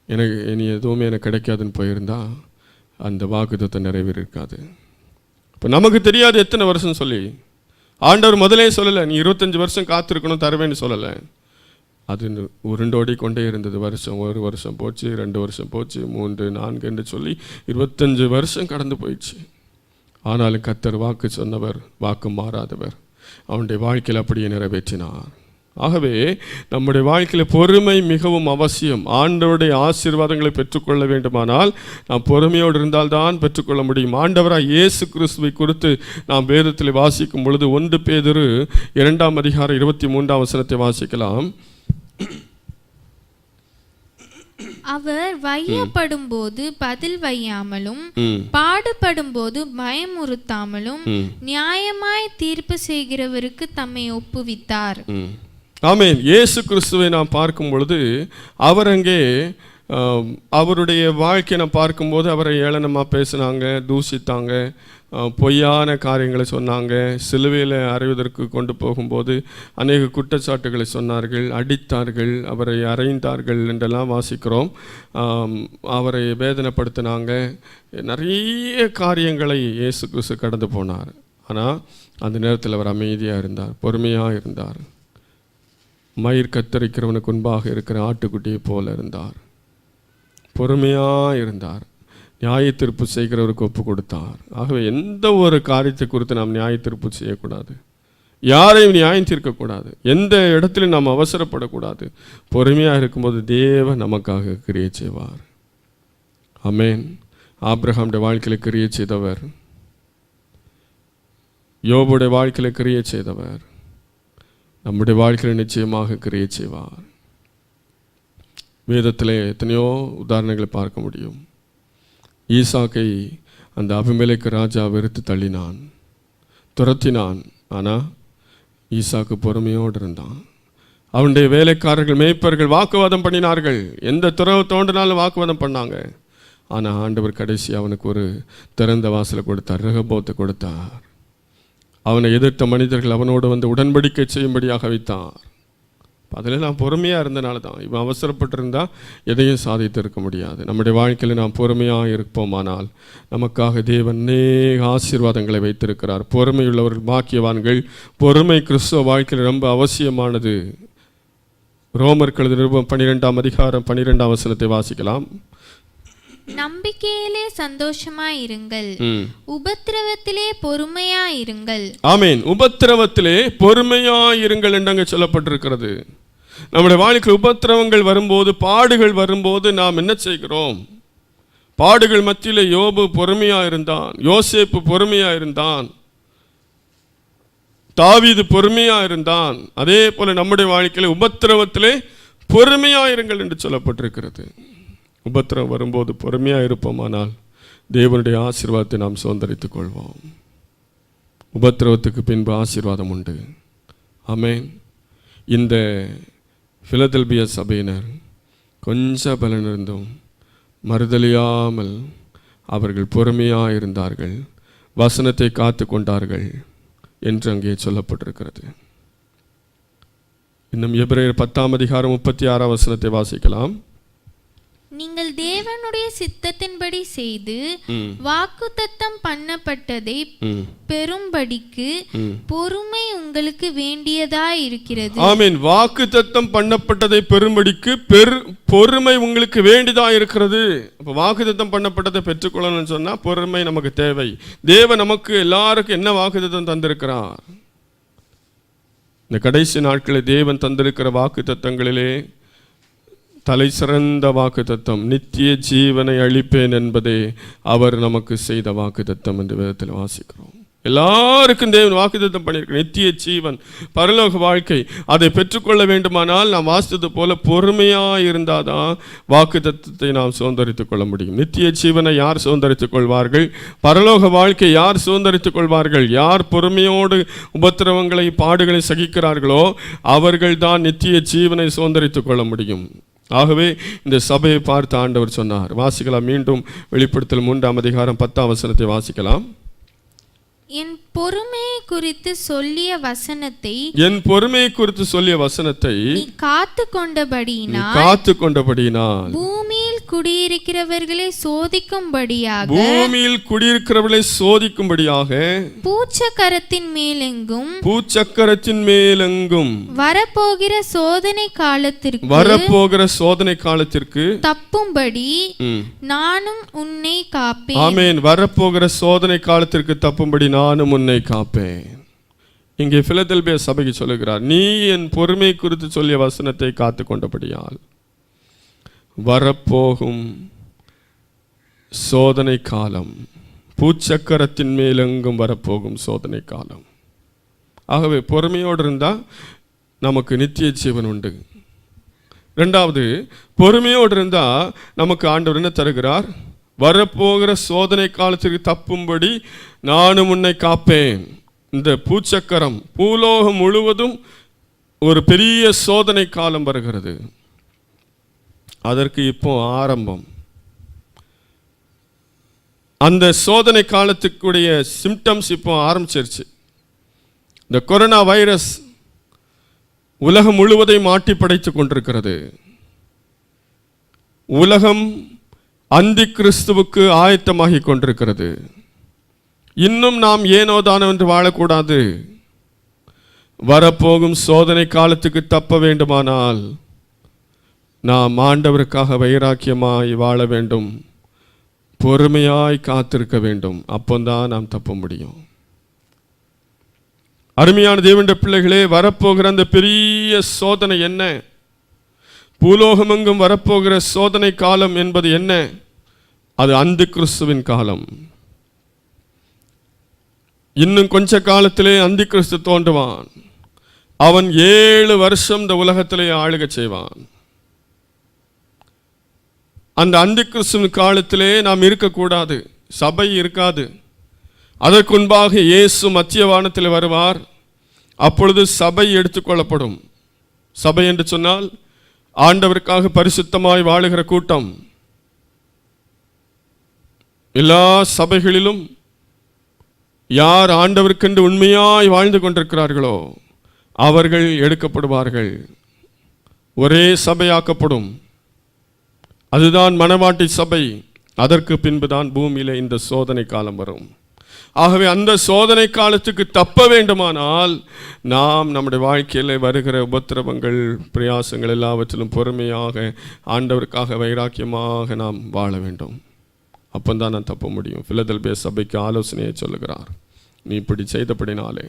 எனக்கு இனி எதுவுமே எனக்கு கிடைக்காதுன்னு போயிருந்தா அந்த வாக்குத்தத்தம் நிறைவேறிருக்காது. இப்போ நமக்கு தெரியாது எத்தனை வருஷம் சொல்லி. ஆண்டவர் முதலே சொல்லலை, நீ 25 வருஷம் காத்திருக்கணும் தருவேன்னு சொல்லலை. அது உருண்டோடி கொண்டே இருந்தது. வருஷம், 1 வருஷம் போச்சு, 2 வருஷம் போச்சு, 3, 4 என்று சொல்லி 25 வருஷம் கடந்து போயிடுச்சு. ஆனாலும் கர்த்தர் வாக்கு சொன்னவர், வாக்கு மாறாதவர், அவனுடைய வாழ்க்கையில் அப்படியே நிறைவேற்றினார். ஆகவே நம்முடைய வாழ்க்கையில் பொறுமை மிகவும் அவசியம். ஆண்டவருடைய ஆசீர்வாதங்களை பெற்றுக்கொள்ள வேண்டுமானால் நாம் பொறுமையோடு இருந்தால்தான் பெற்றுக்கொள்ள முடியும். ஆண்டவராக இயேசு கிறிஸ்துவை குறித்து நாம் வேதத்தில் வாசிக்கும் பொழுது 1 பேதுரு 2ஆம் அதிகாரம் 23ஆம் வசனத்தை வாசிக்கலாம். அவர் வையப்படும் போது பதில் வையாமலும் பாடுபடும் போது பயமுறுத்தாமலும் நியாயமாய் தீர்ப்பு செய்கிறவருக்கு தம்மை ஒப்புவித்தார். ஆமென். இயேசு கிறிஸ்துவை நாம் பார்க்கும் பொழுது அவர் அங்கே அவருடைய வாழ்க்கையை நாம் பார்க்கும்போது அவரை ஏளனமாக பேசினாங்க, தூஷித்தாங்க, பொய்யான காரியங்களை சொன்னாங்க. சிலுவையில் அறைவதற்கு கொண்டு போகும்போது அநேக குற்றச்சாட்டுகளை சொன்னார்கள், அடித்தார்கள், அவரை அறைந்தார்கள் என்றெல்லாம் வாசிக்கிறோம். அவரை வேதனைப்படுத்தினாங்க. நிறைய காரியங்களை இயேசு கிறிஸ்து கடந்து போனார். ஆனால் அந்த நேரத்தில் அவர் அமைதியாக இருந்தார், பொறுமையாக இருந்தார். மயிர் கத்தரிக்கிறவனுக்கு முன்பாக இருக்கிற ஆட்டுக்குட்டியை போல இருந்தார், பொறுமையாக இருந்தார். நியாய தீர்ப்பு செய்கிறவருக்கு ஒப்பு கொடுத்தார். ஆகவே எந்த ஒரு காரியத்தை குறித்து நாம் நியாய தீர்ப்பு செய்யக்கூடாது, யாரையும் நியாயம் தீர்க்கக்கூடாது, எந்த இடத்திலும் நாம் அவசரப்படக்கூடாது. பொறுமையாக இருக்கும்போது தேவன் நமக்காக கிரியை செய்வார். ஆமென். ஆபிரகாமுடைய வாழ்க்கையில் கிரியை செய்தவர், யோபுடைய வாழ்க்கையில் கிரியை செய்தவர், நம்முடைய வாழ்க்கையில் நிச்சயமாக கிரியை செய்வார். வேதத்தில் எத்தனையோ உதாரணங்களை பார்க்க முடியும். ஈசாக்கை அந்த அபிமெலேக்கு ராஜா வெறுத்து அவனுடைய வேலைக்காரர்கள் மேய்ப்பர்கள் வாக்குவாதம் பண்ணினார்கள். எந்த துறவு தோன்றினாலும் வாக்குவாதம் பண்ணாங்க. ஆனால் ஆண்டவர் கடைசி அவனுக்கு ஒரு திறந்த வாசலை கொடுத்தார், ரெகோபோத்தை கொடுத்தார். அவனை எதிர்த்த மனிதர்கள் அவனோடு வந்து உடன்படிக்கை செய்யும்படியாக வைத்தார். அதில் நான் பொறுமையாக இருந்தனால தான். இவன் அவசரப்பட்டிருந்தால் எதையும் சாதித்து இருக்க முடியாது. நம்முடைய வாழ்க்கையில் நாம் பொறுமையாக இருப்போமானால் நமக்காக தேவன் அநேக ஆசீர்வாதங்களை வைத்திருக்கிறார். பொறுமையுள்ளவர்கள் பாக்கியவான்கள். பொறுமை கிறிஸ்துவ வாழ்க்கையில் ரொம்ப அவசியமானது. ரோமர் கழுதிய நிருபம் 12ஆம் அதிகாரம் 12ஆம் வசனத்தை வாசிக்கலாம். நம்பிக்கையிலே சந்தோஷமாயிருங்கள், உபத்திரவத்திலே பொறுமையாயிருங்கள். ஆமீன். உபத்திரவத்திலே பொறுமையாயிருங்கள் என்று அங்கே சொல்லப்பட்டிருக்கிறது. நம்முடைய வாழ்க்கையில் உபத்திரவங்கள் வரும்போது, பாடுகள் வரும்போது நாம் என்ன செய்கிறோம்? பாடுகள் மத்தியிலே யோபு பொறுமையாயிருந்தான், யோசேப்பு பொறுமையாயிருந்தான், தாவீது பொறுமையாயிருந்தான். அதே போல நம்முடைய வாழ்க்கையில் உபத்திரவத்திலே பொறுமையாயிருங்கள் என்று சொல்லப்பட்டிருக்கிறது. உபத்திரவம் வரும்போது பொறுமையாக இருப்போமானால் தேவனுடைய ஆசீர்வாதத்தை நாம் சுதந்தரித்துக் கொள்வோம். உபத்திரவத்துக்கு பின்பு ஆசீர்வாதம் உண்டு. ஆமென். இந்த பிலதெல்பிய சபையினர் கொஞ்சம் பலனிருந்தும் மறுதலியாமல் அவர்கள் பொறுமையாக இருந்தார்கள், வசனத்தை காத்து கொண்டார்கள் என்று அங்கே சொல்லப்பட்டிருக்கிறது. இன்னும் எபிரேயர் 10ஆம் அதிகாரம் 36ஆம் வசனத்தை வாசிக்கலாம். நீங்கள் தேவனுடைய சித்தத்தின்படி செய்து வாக்குத்தத்தம் பண்ணப்பட்டதை பெறும்படிக்கு பொறுமை உங்களுக்கு வேண்டியதாய் இருக்கிறது. ஆமென். வாக்குத்தத்தம் பண்ணப்பட்டதை பெறும்படிக்கு பொறுமை உங்களுக்கு வேண்டியதாய் இருக்கிறது. அப்ப வாக்குத்தத்தம் பண்ணப்பட்டதை பெற்றுக்கொள்ளணும்னு சொன்னா பொறுமை நமக்கு தேவை. தேவன் நமக்கு எல்லாருக்கும் என்ன வாக்குத்தத்தம் தந்திருக்கிறார்? இந்த கடைசி நாட்களில் தேவன் தந்திருக்கிற வாக்குத்தத்தங்களிலே தலை சிறந்த வாக்குத்தத்தம் நித்திய ஜீவனை அளிப்பேன் என்பதே அவர் நமக்கு செய்த வாக்குத்தத்தம் என்று வேதத்தில் வாசிக்கிறோம். எல்லாருக்கும் தேவன் வாக்குத்தத்தம் பண்ணியிருக்க நித்திய ஜீவன், பரலோக வாழ்க்கை. அதை பெற்றுக்கொள்ள வேண்டுமானால் நாம் வாசித்தது போல பொறுமையாக இருந்தால் தான் வாக்குத்தத்தத்தை நாம் சுதந்தரித்துக் கொள்ள முடியும். நித்திய ஜீவனை யார் சுதந்தரித்துக் கொள்வார்கள்? பரலோக வாழ்க்கை யார் சுதந்தரித்துக் கொள்வார்கள்? யார் பொறுமையோடு உபத்திரவங்களை பாடுகளை சகிக்கிறார்களோ அவர்கள் தான் நித்திய ஜீவனை சுதந்தரித்துக் கொள்ள முடியும். ஆகவே இந்த சபையை பார்த்து ஆண்டவர் சொன்னார். வாசிக்கலாம். மீண்டும் வெளிப்படுத்தல் 3ஆம் அதிகாரம் 10ஆம் வசனத்தை வாசிக்கலாம். என் பொறுமையை குறித்து சொல்லிய வசனத்தை நீ காத்து கொண்டபடியினால் பூமியில் குடியிருக்கிறவர்களை சோதிக்கும்படியாக பூச்சக்கரத்தின் மேலெங்கும் வரப்போகிற சோதனை காலத்திற்கு தப்பும்படி நானும் உன்னை காப்பேன். ஆமென். வரப்போகிற சோதனை காலத்திற்கு தப்பும்படி நானும் உன்னை காப்பேன். இங்கே பிலதெல்பிய சபைக்கு சொல்லுகிறார், நீ என் பொறுமை குறித்து சொல்லிய வசனத்தை காத்து கொண்டபடியால் வரப்போகும் சோதனை காலம், பூச்சக்கரத்தின் மேலெங்கும் வரப்போகும் சோதனை காலம். ஆகவே பொறுமையோடு இருந்தால் நமக்கு நித்திய ஜீவன் உண்டு. ரெண்டாவது, பொறுமையோடு இருந்தால் நமக்கு ஆண்டவர் என்ன தருகிறார்? வரப்போகிற சோதனை காலத்திற்கு தப்பும்படி நானும் உன்னை காப்பேன். இந்த பூச்சக்கரம், பூலோகம் முழுவதும் ஒரு பெரிய சோதனை காலம் வருகிறது. அதற்கு இப்போ ஆரம்பம். அந்த சோதனை காலத்துக்குடைய சிம்டம்ஸ் இப்போ ஆரம்பிச்சிருச்சு. இந்த கொரோனா வைரஸ் உலகம் முழுவதையும் ஆட்டி படைத்து கொண்டிருக்கிறது. உலகம் அந்தி கிறிஸ்துவுக்கு ஆயத்தமாகி கொண்டிருக்கிறது. இன்னும் நாம் ஏனோ தானோ என்று வாழக்கூடாது. வரப்போகும் சோதனை காலத்துக்கு தப்ப வேண்டுமானால் நாம் ஆண்டவருக்காக வைராக்கியமாய் வாழ வேண்டும், பொறுமையாய் காத்திருக்க வேண்டும். அப்போதான் நாம் தப்ப முடியும். அருமையான தேவனுடைய பிள்ளைகளே, வரப்போகிற அந்த பெரிய சோதனை என்ன? பூலோகமெங்கும் வரப்போகிற சோதனை காலம் என்பது என்ன? அது அந்தி கிறிஸ்துவின் காலம். இன்னும் கொஞ்ச காலத்திலே அந்தி கிறிஸ்து தோன்றுவான். அவன் 7 வருஷம் இந்த உலகத்திலே ஆளுகை செய்வான். அந்த அந்தி கிறிஸ்துவின் காலத்திலே நாம் இருக்கக்கூடாது, சபை இருக்காது. அதற்கு முன்பாக இயேசு மத்திய வானத்தில் வருவார். அப்பொழுது சபை எடுத்துக்கொள்ளப்படும். சபை என்று சொன்னால் ஆண்டவருக்காக பரிசுத்தமாய் வாழுகிற கூட்டம். எல்லா சபைகளிலும் யார் ஆண்டவருக்கென்று உண்மையாய் வாழ்ந்து கொண்டிருக்கிறார்களோ அவர்கள் எடுக்கப்படுவார்கள், ஒரே சபையாக்கப்படும். அதுதான் மணவாட்டி சபை. அதற்கு பின்புதான் பூமியில இந்த சோதனை காலம் வரும். ஆகவே அந்த சோதனை காலத்துக்கு தப்ப வேண்டுமானால் நாம் நம்முடைய வாழ்க்கையில் வருகிற உபத்திரவங்கள், பிரயாசங்கள் எல்லாவற்றிலும் பொறுமையாக ஆண்டவருக்காக வைராக்கியமாக நாம் வாழ வேண்டும். அப்பந்தான் நான் தப்ப முடியும். பிலதெல்பியா சபைக்கு ஆலோசனையை சொல்லுகிறார். நீ இப்படி செய்தபடினாலே,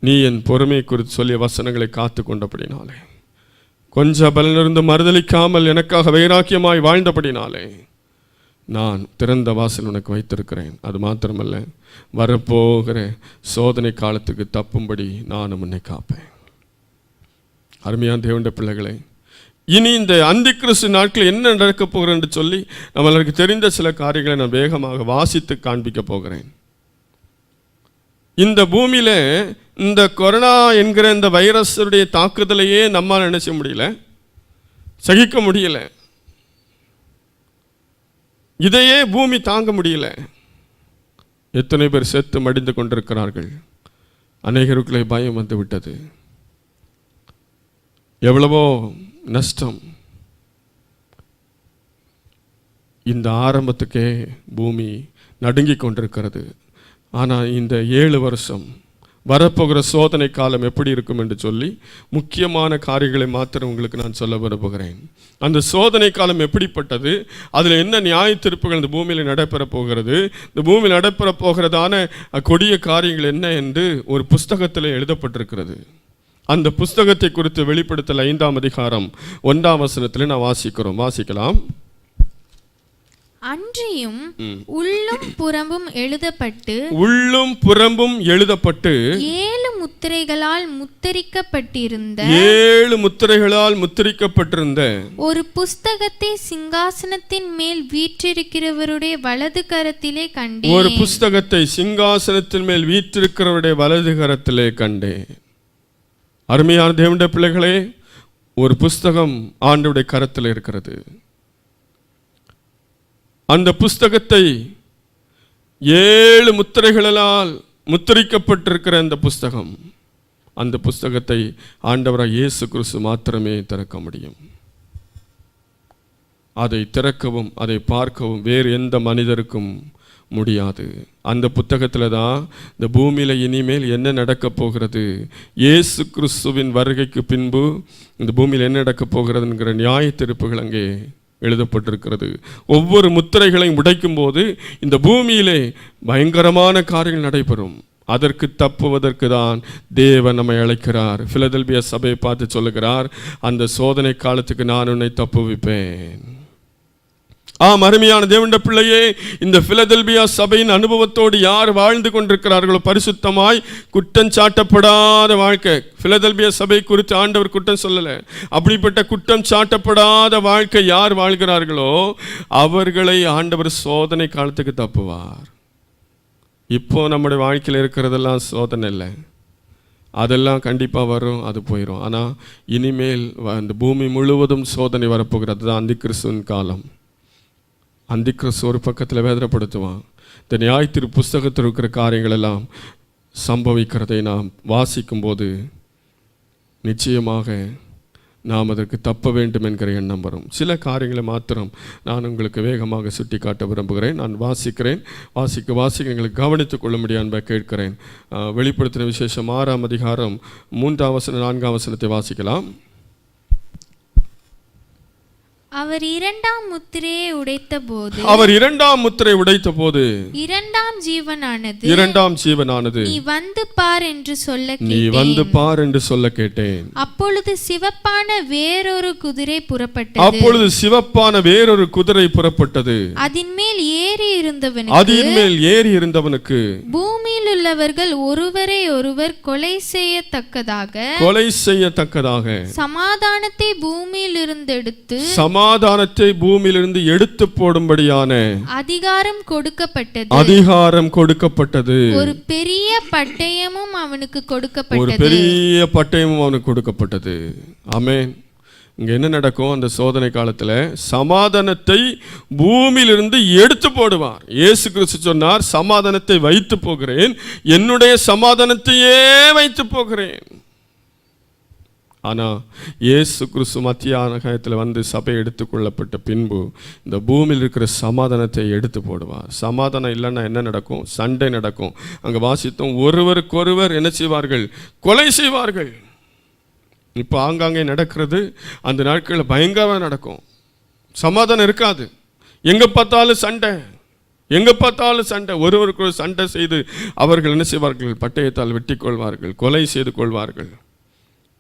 நீ என் பொறுமையை குறித்து சொல்லிய வசனங்களை காத்து கொண்டபடினாலே, கொஞ்சம் பலனிருந்து மறுதலிக்காமல் எனக்காக வைராக்கியமாய் வாழ்ந்தபடினாலே நான் திறந்த வாசல் உனக்கு வைத்திருக்கிறேன். அது மாத்திரமல்ல, வரப்போகிற சோதனை காலத்துக்கு தப்பும்படி நானும் உன்னை காப்பேன். அருமையான தேவனுடைய பிள்ளைகளை, இனி இந்த அந்தி கிறிஸ்து நாட்கள் என்ன நடக்கப் போகிறேன் என்று சொல்லி நம்மளுக்கு தெரிந்த சில காரியங்களை நான் வேகமாக வாசித்து காண்பிக்க போகிறேன். இந்த பூமியில இந்த கொரோனா என்கிற இந்த வைரஸுடைய தாக்குதலையே நம்மால் நினைச்ச முடியல, சகிக்க முடியல. இதையே பூமி தாங்க முடியல. எத்தனை பேர் செத்து மடிந்து கொண்டிருக்கிறார்கள். அநேகருக்குள்ளே பயம் வந்து விட்டது. எவ்வளவோ நஷ்டம். இந்த ஆரம்பத்துக்கே பூமி நடுங்கிக் கொண்டிருக்கிறது. ஆனால் இந்த 7 வருஷம் வரப்போகிற சோதனை காலம் எப்படி இருக்கும் என்று சொல்லி முக்கியமான காரியங்களை மாத்திரம் உங்களுக்கு நான் சொல்ல விரும்புகிறேன். அந்த சோதனை காலம் எப்படிப்பட்டது, அதில் என்ன நியாய தீர்ப்புகள் இந்த பூமியில் நடைபெற போகிறது, இந்த பூமியில் நடைபெற போகிறதான கொடிய காரியங்கள் என்ன என்று ஒரு புஸ்தகத்தில் எழுதப்பட்டிருக்கிறது. அந்த புஸ்தகத்தை குறித்து வெளிப்படுத்தல் 5ஆம் அதிகாரம் 1ஆம் வசனத்தில் நான் வாசிக்கலாம். அன்றியும் உள்ளும் புறம்பும் எழுதப்பட்டு 7 முத்திரைகளால் முத்திரிக்கப்பட்டிருந்த ஒரு புஸ்தகத்தை சிங்காசனத்தின் மேல் வீற்றிருக்கிறவருடைய வலது கரத்திலே கண்டேன். ஒரு புஸ்தகத்தை சிங்காசனத்தின் மேல் வீற்றிருக்கிறவருடைய வலது கரத்திலே கண்டேன். அருமையான தேவனுடைய பிள்ளைகளே, ஒரு புஸ்தகம் ஆண்டவருடைய கரத்தில் இருக்கிறது. அந்த புஸ்தகத்தை 7 முத்திரைகளால் முத்திரிக்கப்பட்டிருக்கிற அந்த புஸ்தகம், அந்த புஸ்தகத்தை ஆண்டவராய் இயேசு கிறிஸ்து மாத்திரமே திறக்க முடியும். அதை திறக்கவும் அதை பார்க்கவும் வேறு எந்த மனிதருக்கும் முடியாது. அந்த புத்தகத்தில் தான் இந்த பூமியில் இனிமேல் என்ன நடக்கப் போகிறது, இயேசு கிறிஸ்துவின் வருகைக்கு பின்பு இந்த பூமியில் என்ன நடக்கப் போகிறதுங்கிற நியாய தீர்ப்புகள் அங்கே எழுதப்பட்டிருக்கிறது. ஒவ்வொரு முத்திரைகளையும் உடைக்கும் போது இந்த பூமியிலே பயங்கரமான காரியங்கள் நடைபெறும். அதற்கு தப்புவதற்கு தான் தேவன் நம்மை அழைக்கிறார். பிலதெல்பியா சபையை பார்த்து சொல்லுகிறார், அந்த சோதனை காலத்துக்கு நான் உன்னை தப்புவிப்பேன். அருமையான தேவனுடைய பிள்ளையே, இந்த பிலதெல்பியா சபையின் அனுபவத்தோடு யார் வாழ்ந்து கொண்டிருக்கிறார்களோ, பரிசுத்தமாய் குற்றம் சாட்டப்படாத வாழ்க்கை. பிலதெல்பியா சபை குறித்து ஆண்டவர் குற்றம் சொல்லலை. அப்படிப்பட்ட குற்றம் சாட்டப்படாத வாழ்க்கை யார் வாழ்கிறார்களோ அவர்களை ஆண்டவர் சோதனை காலத்துக்கு தப்புவார். இப்போ நம்முடைய வாழ்க்கையில் இருக்கிறதெல்லாம் சோதனை இல்லை, அதெல்லாம் கண்டிப்பாக வரும், அது போயிடும். ஆனால் இனிமேல் அந்த பூமி முழுவதும் சோதனை வரப்போகிறது. தான் அந்தி கிறிஸ்துவின் காலம். அந்தி கிறிஸ்து ஒரு பக்கத்தில் வேதனைப்படுத்துவான். இந்த நியாய தீர்ப்பு புஸ்தகத்தில் இருக்கிற காரியங்கள் எல்லாம் சம்பவிக்கிறதை நாம் வாசிக்கும்போது நிச்சயமாக நாம் அதற்கு தப்ப வேண்டும் என்கிற எண்ணம் வரும். சில காரியங்களை மாத்திரம் நான் உங்களுக்கு வேகமாக சுட்டி காட்ட விரும்புகிறேன். நான் வாசிக்க எங்களுக்கு கவனித்துக் கொள்ள முடியாது கேட்கிறேன். வெளிப்படுத்தின விசேஷம் 6ஆம் அதிகாரம் 3ஆம் வசனம் 4ஆம் வசனத்தை வாசிக்கலாம். அவர் 2ஆம் முத்திரையை உடைத்த போது இரண்டாம் ஜீவனானது நீ வந்து பார் என்று சொல்ல கேட்டேன். அப்பொழுது சிவப்பான வேறொரு குதிரை புறப்பட்டது. அதின் மேல் ஏறி இருந்தவனுக்கு பூமியில் உள்ளவர்கள் ஒருவரை ஒருவர் கொலை செய்யத்தக்கதாக சமாதானத்தை பூமியில் இருந்து எடுத்து சமாதானத்தை பூமியிலிருந்து எடுத்து போடும்படியான அதிகாரம் கொடுக்கப்பட்டது. ஒரு பெரிய பட்டயமும் அவனுக்கு கொடுக்கப்பட்டது. ஆமென். இங்க என்ன நடக்கும்? அந்த சோதனை காலத்துல சமாதானத்தை பூமியிலிருந்து எடுத்து போடுவார். இயேசு கிறிஸ்து சொன்னார், சமாதானத்தை வைத்து போகிறேன், என்னுடைய சமாதானத்தையே வைத்து போகிறேன். ஆனா இயேசு கிறிஸ்து மத்தியான காலத்தில் வந்து சபை எடுத்துக்கொள்ளப்பட்ட பின்பு இந்த பூமியில் இருக்கிற சமாதானத்தை எடுத்து போடுவார். சமாதானம் இல்லைன்னா என்ன நடக்கும்? சண்டை நடக்கும். அங்க வாசித்தோம், ஒருவருக்கொருவர் என்ன செய்வார்கள்? கொலை செய்வார்கள். இப்போ ஆங்காங்கே நடக்கிறது. அந்த நாட்களில் பயங்கரமாக நடக்கும். சமாதானம் இருக்காது. எங்கே பார்த்தாலும் சண்டை, ஒருவருக்கு சண்டை செய்து அவர்கள் என்ன செய்வார்கள்? பட்டயத்தால் வெட்டி கொள்வார்கள், கொலை செய்து கொள்வார்கள்.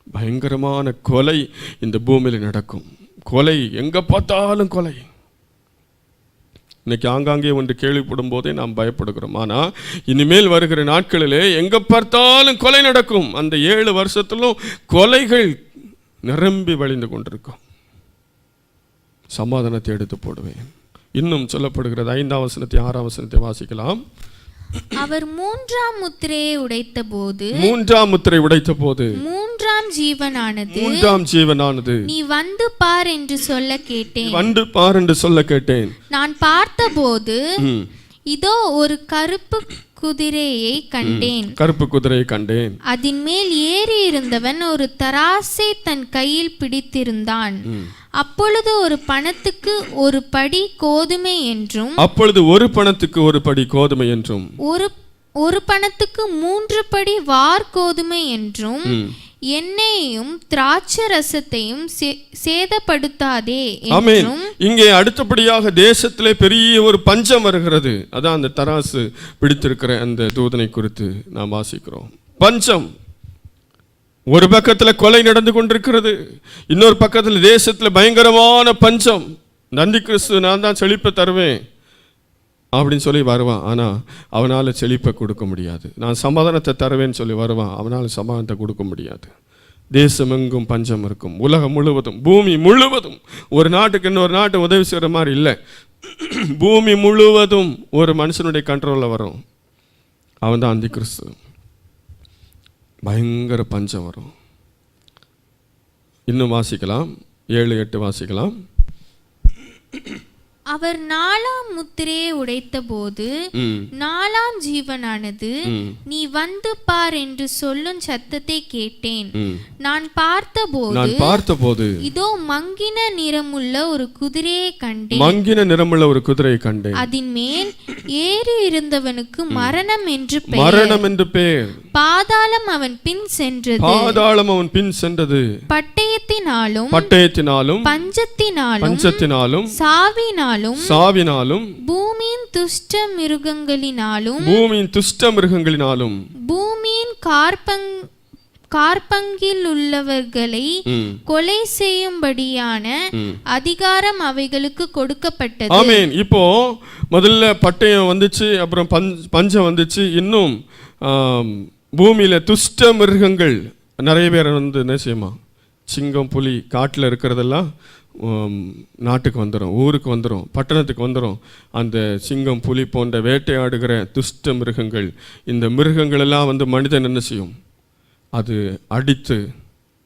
பயங்கரமான கொலை இந்த பூமியில் நடக்கும். கொலை, எங்கே பார்த்தாலும் கொலை. இன்னைக்கு ஆங்காங்கே ஒன்று கேள்விப்படும் போதே நாம் பயப்படுகிறோம். ஆனால் இனிமேல் வருகிற நாட்களிலே எங்கே பார்த்தாலும் கொலை நடக்கும். அந்த 7 வருஷத்திலும் கொலைகள் நிரம்பி வழிந்து கொண்டிருக்கும். சமாதானத்தை எடுத்து போடுவேன். இன்னும் சொல்லப்படுகிறது 5ஆம் வசனத்தை 6ஆம் வசனத்தை வாசிக்கலாம். அவர் 3ஆம் முத்திரையை உடைத்த போது மூன்றாம் ஜீவனானது நீ வந்து பார் என்று சொல்ல கேட்டேன். நான் பார்த்தபோது இதோ ஒரு கருப்பு குதிரையை கண்டேன். அதன் மேல் ஏறி இருந்தவன் ஒரு தராசை தன் கையில் பிடித்திருந்தான். அப்பொழுது ஒரு பணத்துக்கு ஒரு படி கோதுமை என்றும் ஒரு பணத்துக்கு 3 படி வார் கோதுமை என்றும் எண்ணெயையும் திராட்சை ரசத்தையும் சேதப்படுத்தாதே என்றும். இங்கே அடுத்தபடியாக தேசத்திலே பெரிய ஒரு பஞ்சம் வருகிறது. அதான் அந்த தராசு பிடித்திருக்கிற அந்த தூதனை குறித்து நாம் வாசிக்கிறோம். பஞ்சம். ஒரு பக்கத்தில் கொலை நடந்து கொண்டிருக்கிறது, இன்னொரு பக்கத்தில் தேசத்தில் பயங்கரமான பஞ்சம். நந்தி கிறிஸ்து நான் தான் செழிப்பை தருவேன் அப்படின்னு சொல்லி வருவான். ஆனால் அவனால் செழிப்பை கொடுக்க முடியாது. நான் சமாதானத்தை தருவேன்னு சொல்லி வருவான். அவனால் சமாதானத்தை கொடுக்க முடியாது. தேசமெங்கும் பஞ்சம் இருக்கும். உலகம் முழுவதும், பூமி முழுவதும். ஒரு நாட்டுக்கு இன்னொரு நாட்டு உதவி செய்கிற மாதிரி இல்லை. பூமி முழுவதும் ஒரு மனுஷனுடைய கண்ட்ரோலில் வரும். அவன் தான் அந்தி கிறிஸ்து. பயங்கர பஞ்சம் வரும். இன்னும் வாசிக்கலாம், 7-8 வாசிக்கலாம். அவர் 4ஆம் முத்திரையை உடைத்த போது 4ஆம் ஜீவனானது நீ வந்து பார் என்று சொல்லும் சத்தத்தை கேட்டேன். நான் பார்த்தபோது இதோ மங்கின நிறமுள்ள ஒரு குதிரையை கண்டேன். அதன் மேல் ஏறி இருந்தவனுக்கு மரணம் என்று பெயர். பாதாளம் அவன் பின் சென்றது. பட்டயத்தினாலும் பஞ்சத்தினாலும் சாவினாலும் பூமியின் துஷ்ட மிருகங்களினாலும் பூமியின் கார்பங்கில் உள்ளவர்களை கொலை செய்யும்படியான அதிகாரம் அவைகளுக்கு கொடுக்கப்பட்டது. ஆமென். இப்போ முதல்ல பட்டயம் வந்துச்சு, அப்புறம் பஞ்சம் வந்துச்சு. இன்னும் பூமியில துஷ்ட மிருகங்கள் நிறைய பேர் வந்து என்ன செய்யுமா? சிங்கம், புலி, காட்டில் இருக்கிறதெல்லாம் நாட்டுக்கு வந்துடும், ஊருக்கு வந்துடும், பட்டணத்துக்கு வந்துடும். அந்த சிங்கம், புலி போன்ற வேட்டையாடுகிற துஷ்ட மிருகங்கள், இந்த மிருகங்களெல்லாம் வந்து மனிதன் என்ன செய்யும்? அது அடித்து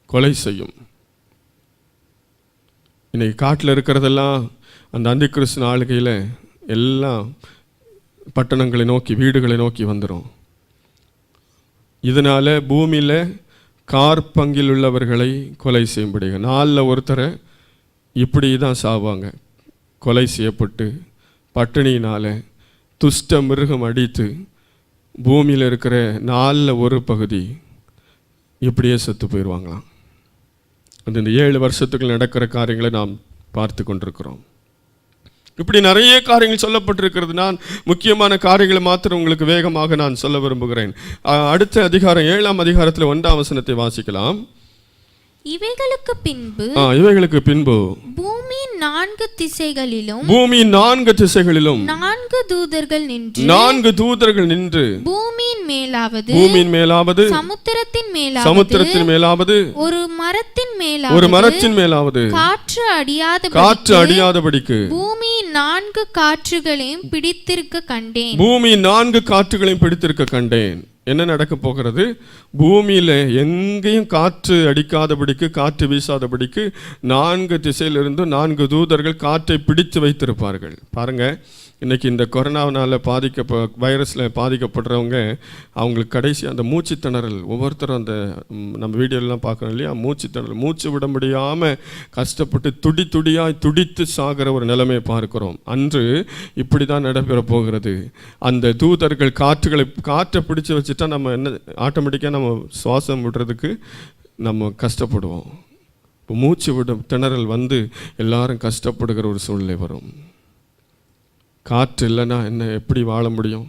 கொலை செய்யும். இன்னைக்கு காட்டில் இருக்கிறதெல்லாம் அந்த அந்தி கிறிஸ்து ஆளுகையில் எல்லாம் பட்டணங்களை நோக்கி, வீடுகளை நோக்கி வந்துடும். இதனால் பூமியில் கார்பங்கில் உள்ளவர்களை கொலை செய்யும்படிங்க 4 ஒருத்தரை இப்படி தான் சாவாங்க. கொலை செய்யப்பட்டு பட்டினியினால் துஷ்ட மிருகம் அடித்து பூமியில் இருக்கிற 4 ஒரு பகுதி இப்படியே செத்து போயிடுவாங்களாம். அந்த 7 வருஷத்துக்கு நடக்கிற காரியங்களை நாம் பார்த்து கொண்டிருக்கிறோம். இப்படி நிறைய காரியங்கள் சொல்லப்பட்டிருக்கிறது. நான் முக்கியமான காரியங்களை மாத்திரம் உங்களுக்கு வேகமாக நான் சொல்ல விரும்புகிறேன். அடுத்த அதிகாரம் 7ஆம் அதிகாரத்தில் 1ஆம் வசனத்தை வாசிக்கலாம். இவைகளுக்கு பின்பு பூமியின் 4 திசைகளிலும் 4 தூதர்கள் நின்று பூமியின் மேலாவது சமுத்திரத்தின் மேலாவது ஒரு மரத்தின் மேலாவது காற்று அடியாதபடிக்கு பூமியின் 4 காற்றுகளையும் பிடித்திருக்க கண்டேன். என்ன நடக்க போகிறது? பூமியில எங்கேயும் காற்று அடிக்காதபடிக்கு, காற்று வீசாதபடிக்கு 4 திசையிலிருந்து 4 தூதர்கள் காற்றை பிடித்து வைத்திருப்பார்கள். பாருங்க, இன்னைக்கு இந்த கொரோனாவினால் வைரஸில் பாதிக்கப்படுறவங்க, அவங்களுக்கு கடைசி அந்த மூச்சு திணறல், ஒவ்வொருத்தரும் அந்த நம்ம வீடியோலாம் பார்க்குறோம் இல்லையா, மூச்சு திணறல், மூச்சு விட முடியாமல் கஷ்டப்பட்டு துடித்து சாகிற ஒரு நிலைமையை பார்க்கிறோம். அன்று இப்படி தான் நடைபெற போகிறது. அந்த தூதர்கள் காற்றை பிடிச்சி வச்சுட்டா நம்ம என்ன ஆட்டோமேட்டிக்காக நம்ம சுவாசம் விடுறதுக்கு நம்ம கஷ்டப்படுவோம். மூச்சு விடும் திணறல் வந்து எல்லாரும் கஷ்டப்படுகிற ஒரு சூழ்நிலை வரும். காற்று இல்லைன்னா என்ன, எப்படி வாழ முடியும்?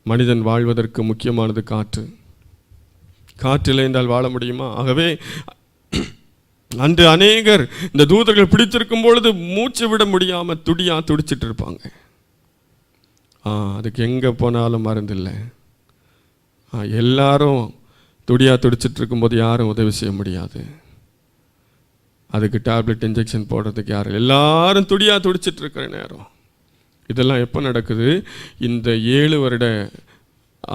மனிதன் வாழ்வதற்கு முக்கியமானது காற்று. காற்று இல்லை என்றால் வாழ முடியுமா? ஆகவே அன்று அநேகர் இந்த தூதர்கள் பிடித்திருக்கும் பொழுது மூச்சு விட முடியாமல் துடிச்சிட்டு இருப்பாங்க. அதுக்கு எங்கே போனாலும் மருந்தில்லை. எல்லாரும் துடிச்சிட்டு இருக்கும்போது யாரும் உதவி செய்ய முடியாது. அதுக்கு டேப்லெட் இன்ஜெக்ஷன் போடுறதுக்கு யாரும், எல்லாரும் துடிச்சிட்டு இருக்கிற நேரம். இதெல்லாம் எப்போ நடக்குது? இந்த 7 வருட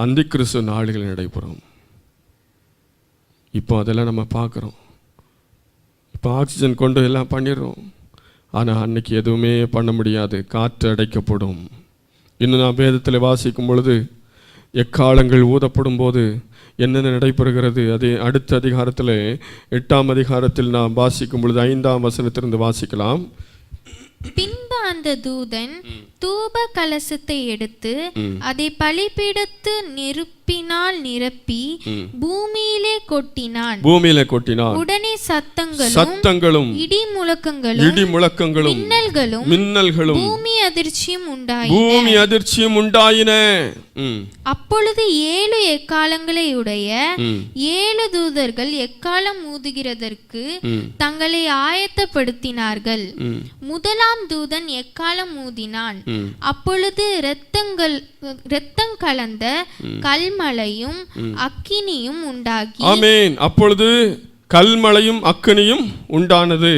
அந்தி கிறிஸ்து நாடுகள் நடைபெறும். இப்போ அதெல்லாம் நம்ம பார்க்குறோம். இப்போ ஆக்சிஜன் கொண்டு எல்லாம் பண்ணிடுறோம். ஆனால் அன்னைக்கு எதுவுமே பண்ண முடியாது, காற்று அடைக்கப்படும். இன்னும் நான் வேதத்தில் வாசிக்கும் பொழுது எக்காலங்கள் ஊதப்படும் போது என்னென்ன நடைபெறுகிறது, அது அடுத்த அதிகாரத்தில் 8ஆம் அதிகாரத்தில் நாம் வாசிக்கும் பொழுது 5ஆம் வசனத்திலிருந்து வாசிக்கலாம். பின்பு அந்த தூதன் தூப கலசத்தை எடுத்து அதை பலிபீடத்து நெருப்பினால் நிரப்பி பூமியிலே கொட்டினான். உடனே சத்தங்களும் இடி முழக்கங்களும் மின்னல்களும் பூமி அதிர்ச்சியும் உண்டாயின. அப்பொழுது 7 எக்காலங்களை உடைய 7 தூதர்கள் எக்காலம் ஊதுகிறதற்கு தங்களை ஆயத்தப்படுத்தினார்கள். முதலாம் தூதன் எக்காலம் ஊதினான். அப்பொழுது இரத்தம் கலந்த கல்மழையும் அக்கினியும் உண்டாகி, ஆமென், அப்பொழுது கல்மழையும் அக்கினியும் உண்டானது,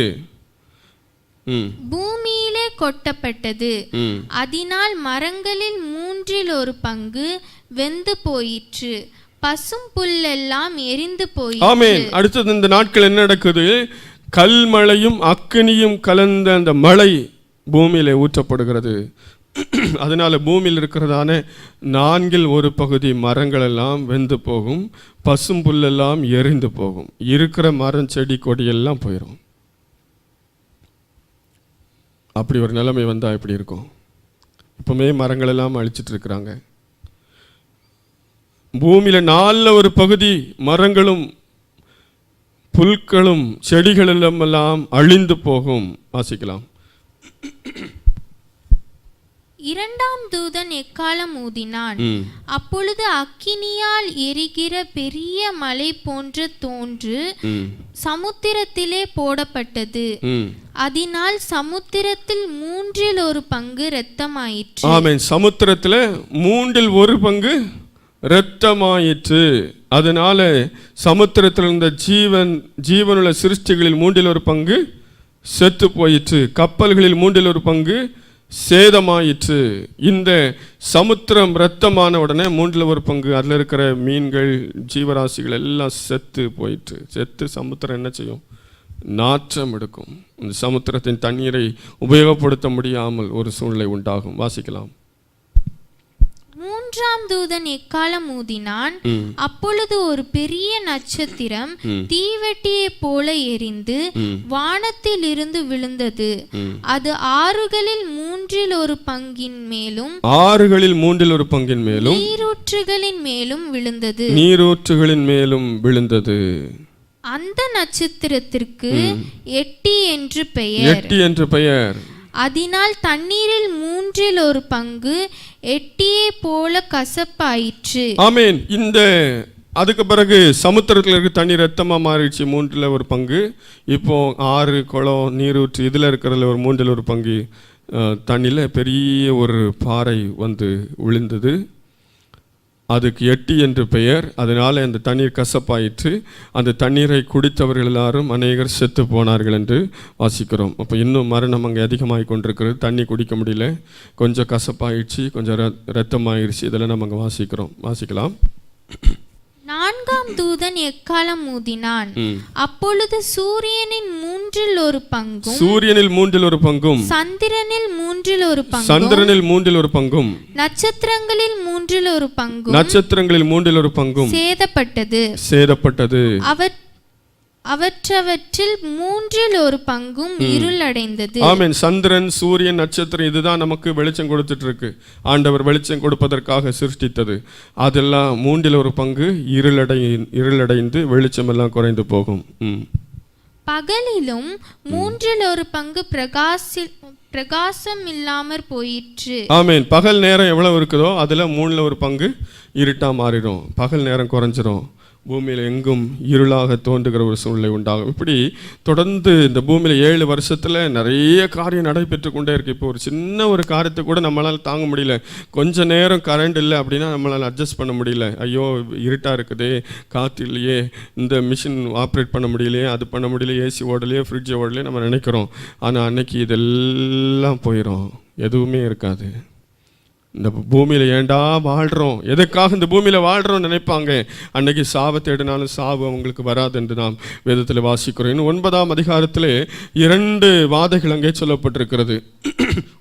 பூமியிலே கொட்டப்பட்டது. அதனால் மரங்களில் 1/3 பங்கு வெந்து போயிற்று, பசும் புல்லெல்லாம் எரிந்து போயிற்று. ஆமென். அடுத்தது இந்த நாட்கள் என்ன நடக்குது? கல்மழையும் அக்கினியும் கலந்த அந்த மழை பூமியிலே ஊற்றப்படுகிறது. அதனால பூமியில் இருக்கிறதான 4/1 பகுதி மரங்கள் எல்லாம் வெந்து போகும், பசும் புல்லெல்லாம் எரிந்து போகும், இருக்கிற மரம் செடி கொடியெல்லாம் போயிடும். அப்படி ஒரு நிலைமை வந்தால் எப்படி இருக்கும்? இப்போமே மரங்கள் எல்லாம் அழிச்சிட்டு இருக்கிறாங்க. பூமியில் 4/1 பகுதி மரங்களும் புல்களும் செடிகளும் எல்லாம் அழிந்து போகும். வாசிக்கலாம். இரண்டாம் தூதன் எக்காலம் ஊதினான். அப்பொழுது அக்கினியால் எரிகிற பெரிய மலை போன்ற தோன்று சமுத்திரத்திலே போடப்பட்டது. அதனால் சமுத்திரத்தில் 1/3 பங்கு இரத்தமாயிற்று. ஆமென். சமுத்திரத்தில் 1/3 பங்கு இரத்தமாயிற்று. அதனால சமுத்திரத்தில் இருந்த ஜீவனுள்ள சிருஷ்டிகளில் 1/3 பங்கு செத்து போயிற்று. கப்பல்களில் 1/3 பங்கு சேதமாயிற்று. இந்த சமுத்திரம் இரத்தமான உடனே 1/3 பங்கு அதில் இருக்கிற மீன்கள், ஜீவராசிகள் எல்லாம் செத்து போயிற்று. செத்து சமுத்திரம் என்ன செய்யும்? நாற்றம் எடுக்கும். இந்த சமுத்திரத்தின் தண்ணீரை உபயோகப்படுத்த முடியாமல் ஒரு சூழ்நிலை உண்டாகும். வாசிக்கலாம். மூன்றாம் தூதன் எக்காலம் ஊதினான். அப்பொழுது ஒரு பெரிய நட்சத்திரம் தீவெட்டியை போல எரிந்து வானத்தில் இருந்து விழுந்தது. அது ஆறுகளில் 1/3 பங்கின் மேலும் நீரூற்றுகளின் மேலும் விழுந்தது. அந்த நட்சத்திரத்திற்கு எட்டி என்று பெயர். அதனால் தண்ணீரில் 1/3 பங்கு எட்டியை போல கசப்பாயிற்று. ஆமென். இந்த அதுக்கு பிறகு சமுத்திரத்தில் இருக்க தண்ணி ரத்தமாக மாறிடுச்சு, 1/3. இப்போ 6 குளம் நீரூற்று இதில் இருக்கிறதுல ஒரு 1/3 தண்ணியில் பெரிய ஒரு பாறை வந்து விழுந்தது. அதுக்கு எட்டி என்று பெயர். அதனால் அந்த தண்ணீர் கசப்பாயிற்று. அந்த தண்ணீரை குடித்தவர்கள் எல்லாரும் அநேகர் செத்து போனார்கள் என்று வாசிக்கிறோம். அப்போ இன்னும் மரணம் அங்கே அதிகமாகி கொண்டிருக்கிறது. தண்ணி குடிக்க முடியல, கொஞ்சம் கசப்பாயிடுச்சு, கொஞ்சம் ரத்தமாயிடுச்சு. இதெல்லாம் நம்ம அங்கே வாசிக்கலாம். 4ஆம் தூதன் எக்காளம் ஊதினான். அப்பொழுது சூரியனின் 1/3 பங்கும் சந்திரனில் 1/3 பங்கும் நட்சத்திரங்களில் 1/3 பங்கும் சேதப்பட்டது. அவற்றவற்றில் 1/3 பங்கும் இருளடைந்தது. ஆமென். சந்திரன், சூரியன், நட்சத்திரம் இதுதான் நமக்கு வெளிச்சம் கொடுத்துட்டு இருக்கு. ஆண்டவர் வெளிச்சம் கொடுப்பதற்காக சிருஷ்டித்தது. அதெல்லாம் 1/3 பங்கு இருளடைந்து வெளிச்சம் எல்லாம் குறைந்து போகும். பகலிலும் 1/3 பங்கு பிரகாசம் இல்லாமற் போயிற்று. ஆமென். பகல் நேரம் எவ்வளவு இருக்குதோ அதுல 1/3 பங்கு இருட்டா மாறிடும். பகல் நேரம் குறைஞ்சிரும். பூமியில் எங்கும் இருளாக தோன்றுகிற ஒரு சூழ்நிலை உண்டாகும். இப்படி தொடர்ந்து இந்த பூமியில் 7 வருஷத்தில் நிறைய காரியம் நடைபெற்று கொண்டே இருக்குது. இப்போ ஒரு சின்ன ஒரு காரியத்தை கூட நம்மளால் தாங்க முடியல. கொஞ்ச நேரம் கரண்ட் இல்லை அப்படின்னா நம்மளால் அட்ஜஸ்ட் பண்ண முடியல. ஐயோ இருட்டாக இருக்குதே, காற்று இல்லையே, இந்த மிஷின் ஆப்ரேட் பண்ண முடியலையே, அது பண்ண முடியலையே, ஏசி ஓடலையே, ஃப்ரிட்ஜ் ஓடலையே நம்ம நினைக்கிறோம். ஆனால் அன்னைக்கு இதெல்லாம் போயிடும், எதுவுமே இருக்காது. இந்த பூமியில் ஏண்டா வாழ்கிறோம், எதுக்காக இந்த பூமியில் வாழ்கிறோம் நினைப்பாங்க. அன்னைக்கு சாவை தேடினாலும் சாவு அவங்களுக்கு வராது என்று நாம் வேதத்தில் வாசிக்கிறோம். இன்னும் 9ஆம் அதிகாரத்தில் 2 வாதைகள் அங்கே சொல்லப்பட்டிருக்கிறது.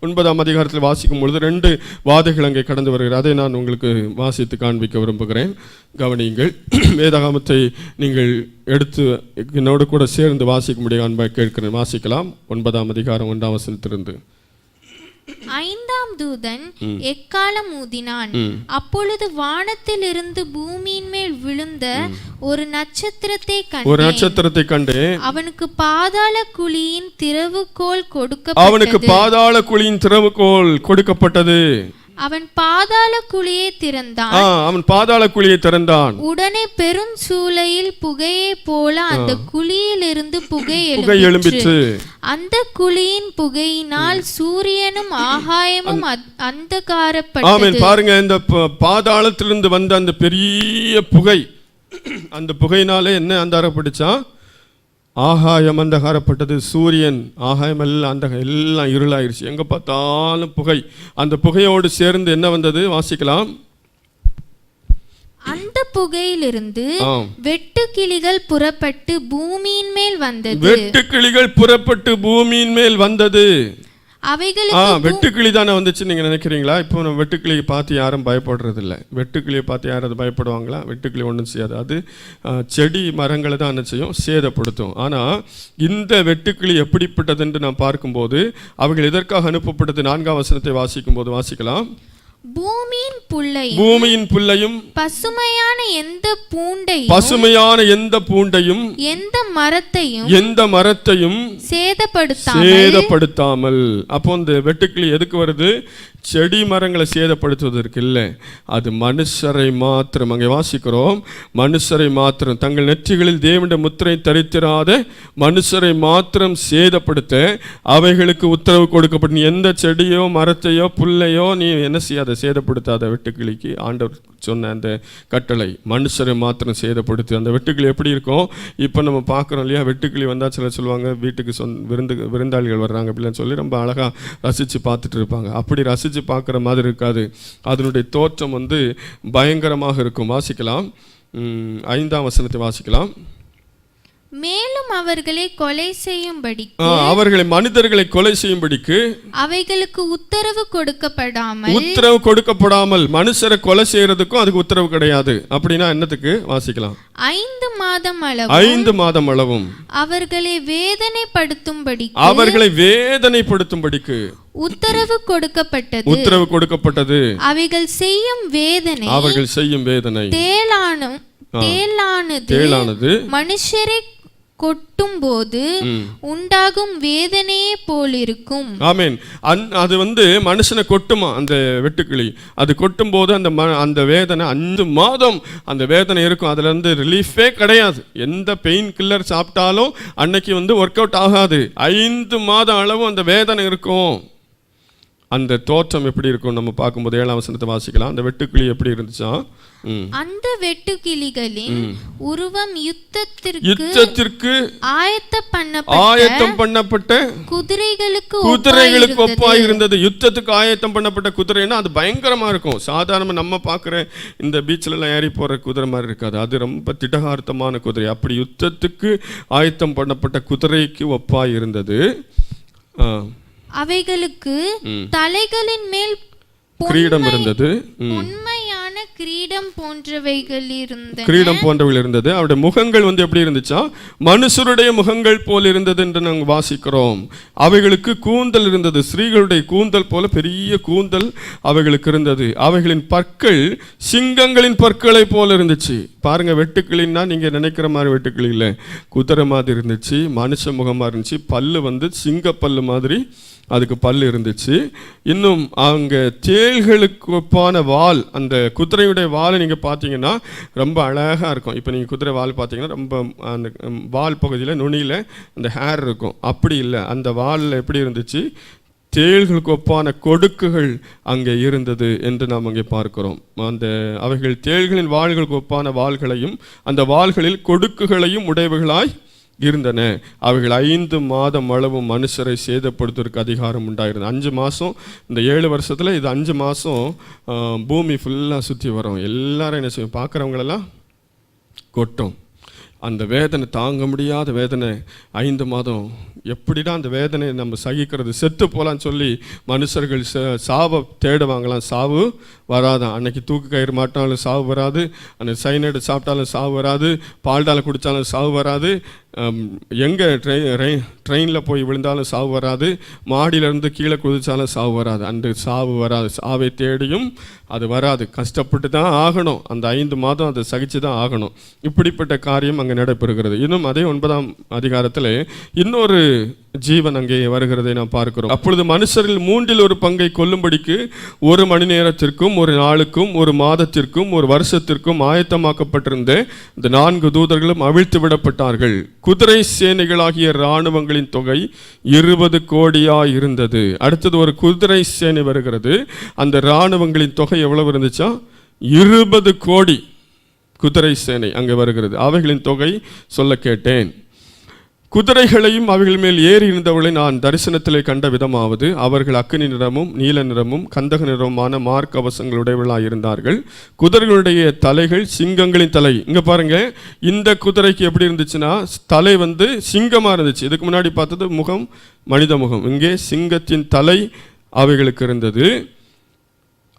9ஆம் அதிகாரத்தில் வாசிக்கும் பொழுது 2 வாதைகள் அங்கே கடந்து வருகிறது. அதை நான் உங்களுக்கு வாசித்து காண்பிக்க விரும்புகிறேன். கவனியுங்கள். வேதாகமத்தை நீங்கள் எடுத்து என்னோடு கூட சேர்ந்து வாசிக்க முடியும் அன்பாக கேட்கிறேன். வாசிக்கலாம். 9ஆம் அதிகாரம் 1ஆம் வசனத்திலிருந்து. 5ஆம் தூதன் எக்காளம் ஊதினான். அப்பொழுது வானத்தில் இருந்து பூமியின் மேல் விழுந்த ஒரு நட்சத்திரத்தை கண்டேன். அவனுக்கு பாதாள குழியின் திறவுகோல் கொடுக்கப்பட்டது. அவன் பாதாள குழியை திறந்தான். உடனே பெரும் சூளையில் புகையை போல அந்த குழியிலிருந்து புகை எழும்பிற்று. அந்த குழியின் புகையினால் சூரியனும் ஆகாயமும் அந்தகாரப்பட்டது. பாருங்க, இந்த பாதாளத்திலிருந்து வந்த அந்த பெரிய புகை, அந்த புகையினாலே என்ன அந்தகாரப்பட்டுச்சா? ஆகாயம் அந்தகாரப்பட்டது. சூரியன், ஆகாயம் எல்லாம் இருளாயிருச்சு. எங்க பார்த்தாலும் புகை. அந்த புகையோடு சேர்ந்து என்ன வந்தது? வாசிக்கலாம். அந்த புகையிலிருந்து வெட்டுக்கிளிகள் புறப்பட்டு பூமியின் மேல் வந்தது. வெட்டுக்கிளி தானே வந்துச்சு நீங்க நினைக்கிறீங்களா? இப்போ நம்ம வெட்டுக்கிளியை பார்த்து யாரும் பயப்படுறது இல்லை. வெட்டுக்கிளியை பார்த்து யாராவது பயப்படுவாங்களா? வெட்டுக்கிளி ஒன்றும் செய்யாது. அது செடி மரங்களை தான் என்ன செய்யும்? சேதப்படுத்தும். ஆனால் இந்த வெட்டுக்கிளி எப்படிப்பட்டது என்று நாம் பார்க்கும்போது அவைகள் எதற்காக அனுப்பப்பட்டது? 4ஆம் வசனத்தை வாசிக்கும் போது வாசிக்கலாம். பூமியின் புல்லையும் பசுமையான எந்த பூண்டையும் எந்த மரத்தையும் சேதப்படுத்தாமல். அப்போ இந்த வெட்டுக்கிளி எதுக்கு வருது? செடி மரங்களை சேதப்படுத்துவதற்கு இல்லை, அது மனுஷரை மாத்திரம். அங்கே வாசிக்கிறோம், மனுஷரை மாத்திரம், தங்கள் நெற்றிகளில் தேவனுடைய முத்திரை தரித்திராத மனுஷரை மாத்திரம் சேதப்படுத்த அவைகளுக்கு உத்தரவு கொடுக்கப்படும். நீ எந்த செடியோ மரத்தையோ புல்லையோ நீ என்ன செய்யாத, சேதப்படுத்தாத. வெட்டுக்கிளிக்கு ஆண்டவர் சொன்ன அந்த கட்டளை, மனுஷரை மாத்திரம் சேதப்படுத்து. அந்த வெட்டுக்கிளி எப்படி இருக்கும்? இப்போ நம்ம பார்க்குறோம் இல்லையா? வெட்டுக்கிளி வந்தால் சிலர் சொல்லுவாங்க வீட்டுக்கு விருந்தாளிகள் வர்றாங்க அப்படிலாம் சொல்லி ரொம்ப அழகாக ரசித்து பார்த்துட்டு இருப்பாங்க. அப்படி ரசித்து பார்க்குற மாதிரி இருக்காது. அதனுடைய தோற்றம் வந்து பயங்கரமாக இருக்கும். வாசிக்கலாம். 5ஆம் வசனத்தை வாசிக்கலாம். மேலும் அவர்களை கொலை செய்யும்படிக்கு, மனிதர்களை கொலை செய்யும்படிக்கு அவைகளுக்கு உத்தரவு கொடுக்கப்படாமல் மனுஷரை கொலை செய்யறதுக்கும் அதுக்கு உத்தரவு கிடையாது. அப்படின்னா என்னத்துக்கு? வாசிக்கலாம். 5 மாதம் அளவும் அவர்களை வேதனைப்படுத்தும்படிக்கு உத்தரவு கொடுக்கப்பட்டது. அவைகள் செய்யும் வேதனை தேளானது மனுஷரை கொட்டும் போது உண்டாகும் வேதனையே போலிருக்கும். ஆமீன். அது மனுஷனை கொட்டுமா அந்த வெட்டுக்கிளி. அது கொட்டும் போது அந்த வேதனை 5 மாதம் அந்த வேதனை இருக்கும். அதுல இருந்து ரிலீஃபே கிடையாது. எந்த பெயின் கில்லர் சாப்பிட்டாலும் அன்னைக்கு ஒர்க் அவுட் ஆகாது. 5 மாதம் அளவு அந்த வேதனை இருக்கும். அந்த தோற்றம் எப்படி இருக்கும் நம்ம பார்க்கும்போது 7ஆம் வசனத்தை வாசிக்கலாம். அந்த வெட்டுக்கிளி எப்படி இருந்துச்சா? அந்த வெட்டுக்கிளிகளின் உருவம் யுத்தத்திற்கு ஆயத்தம் பண்ணப்பட்ட குதிரைகளுக்கு ஒப்பாய் இருந்தது. யுத்தத்துக்கு ஆயத்தம் பண்ணப்பட்ட குதிரைன்னா அது பயங்கரமா இருக்கும். சாதாரண நம்ம பார்க்குற இந்த பீச்சில் எல்லாம் ஏறி போற குதிரை மாதிரி இருக்காது. அது ரொம்ப திடகார்த்தமான குதிரை. அப்படி யுத்தத்துக்கு ஆயத்தம் பண்ணப்பட்ட குதிரைக்கு ஒப்பாய் இருந்தது. அவைகளுக்கு தலைகளின் மேல் கிரீடம் இருந்தது. உண்மையான கிரீடம் போன்றவைகள் இருந்தது. அவருடைய முகங்கள் எப்படி இருந்துச்சா? மனுஷருடைய முகங்கள் போல் இருந்தது என்று நாங்கள் வாசிக்கிறோம். அவைகளுக்கு கூந்தல் இருந்தது. ஸ்திரீகளுடைய கூந்தல் போல பெரிய கூந்தல் அவைகளுக்கு இருந்தது. அவைகளின் பற்கள் சிங்கங்களின் பற்களை போல இருந்துச்சு. பாருங்க, வெட்டுக்கிளின்னா நீங்க நினைக்கிற மாதிரி வெட்டுக்கிளி இல்லை. குதிரை மாதிரி இருந்துச்சு. மனுஷ முகமா இருந்துச்சு. பல்லு சிங்க பல்லு மாதிரி அதுக்கு பல்லு இருந்துச்சு. இன்னும் அங்கே தேள்களுக்கு ஒப்பான வால், அந்த குதிரையுடைய வாலை நீங்கள் பார்த்தீங்கன்னா ரொம்ப அழகாக இருக்கும். இப்போ நீங்கள் குதிரை வால் பார்த்தீங்கன்னா ரொம்ப அந்த வால் பகுதியில் நுனியில் அந்த ஹேர் இருக்கும். அப்படி இல்லை, அந்த வாலில் எப்படி இருந்துச்சு? தேள்களுக்கு ஒப்பான கொடுக்குகள் அங்கே இருந்தது என்று நாம் அங்கே பார்க்கிறோம். அவைகள் தேள்களின் வாள்களுக்கு ஒப்பான வாள்களையும் அந்த வாள்களில் கொடுக்குகளையும் உடையவைகளாய் இருந்தன. அவைகள் 5 மாதம் அளவும் மனுஷரை சேதப்படுத்துவதற்கு அதிகாரம் உண்டாயிருந்தது. 5 மாதம், இந்த 7 வருஷத்தில் இது 5 மாதம் பூமி ஃபுல்லாக சுற்றி வரும். எல்லாரும் என்ன செய்வோம்? பார்க்குறவங்களெல்லாம் கொட்டும். அந்த வேதனை தாங்க முடியாத வேதனை 5 மாதம். எப்படிடா அந்த வேதனையை நம்ம சகிக்கிறது? செத்து போகலான்னு சொல்லி மனுஷர்கள் சாவை தேடுவாங்களாம். சாவு வராதான். அன்னைக்கு தூக்கு கயிறு மாட்டினாலும் சாவு வராது. அந்த சைனைடு சாப்பிட்டாலும் சாவு வராது. பால்டாலை குடித்தாலும் சாவு வராது. எங்கே ட்ரெயினில் போய் விழுந்தாலும் சாவு வராது. மாடியிலேருந்து கீழே குதிச்சாலும் சாவு வராது. அந்த சாவு வராது. சாவை தேடியும் அது வராது. கஷ்டப்பட்டு தான் ஆகணும். அந்த 5 மாதம் அதை சகிச்சு தான் ஆகணும். இப்படிப்பட்ட காரியம் அங்கே நடைபெறுகிறது. இன்னும் அதே 9ஆம் அதிகாரத்தில் இன்னொரு ஜீவன் அங்கே வருகிறதை நாம் பார்க்கிறோம். அப்பொழுது மனுஷரில் 1/3 பங்கை கொல்லும்படிக்கு 1 மணி நேரத்திற்கும் 1 நாளுக்கும் 1 மாதத்திற்கும் 1 வருஷத்திற்கும் ஆயத்தமாக்கப்பட்டிருந்த இந்த 4 தூதர்களும் அவிழ்த்து விடப்பட்டார்கள். குதிரை சேனைகளாகிய இராணுவங்களின் தொகை 20 கோடியாய் இருந்தது. அடுத்தது ஒரு குதிரை சேனை வருகிறது. அந்த இராணுவங்களின் தொகை எவ்வளவு இருந்துச்சா? 20 கோடி குதிரை சேனை அங்கே வருகிறது. அவைகளின் தொகை சொல்ல கேட்டேன். குதிரைகளையும் அவைகள் மேல் ஏறி இருந்தவர்களை நான் தரிசனத்திலே கண்ட விதமாவது, அவர்கள் அக்கினி நிறமும் நீல நிறமும் கந்தக நிறமுமான மார்க்கவசங்களுடையவர்களாக இருந்தார்கள். குதிரைகளுடைய தலைகள் சிங்கங்களின் தலை. இங்கே பாருங்க, இந்த குதிரைக்கு எப்படி இருந்துச்சுன்னா தலை சிங்கமாக இருந்துச்சு. இதுக்கு முன்னாடி பார்த்தது முகம் மனித முகம். இங்கே சிங்கத்தின் தலை அவைகளுக்கு இருந்தது.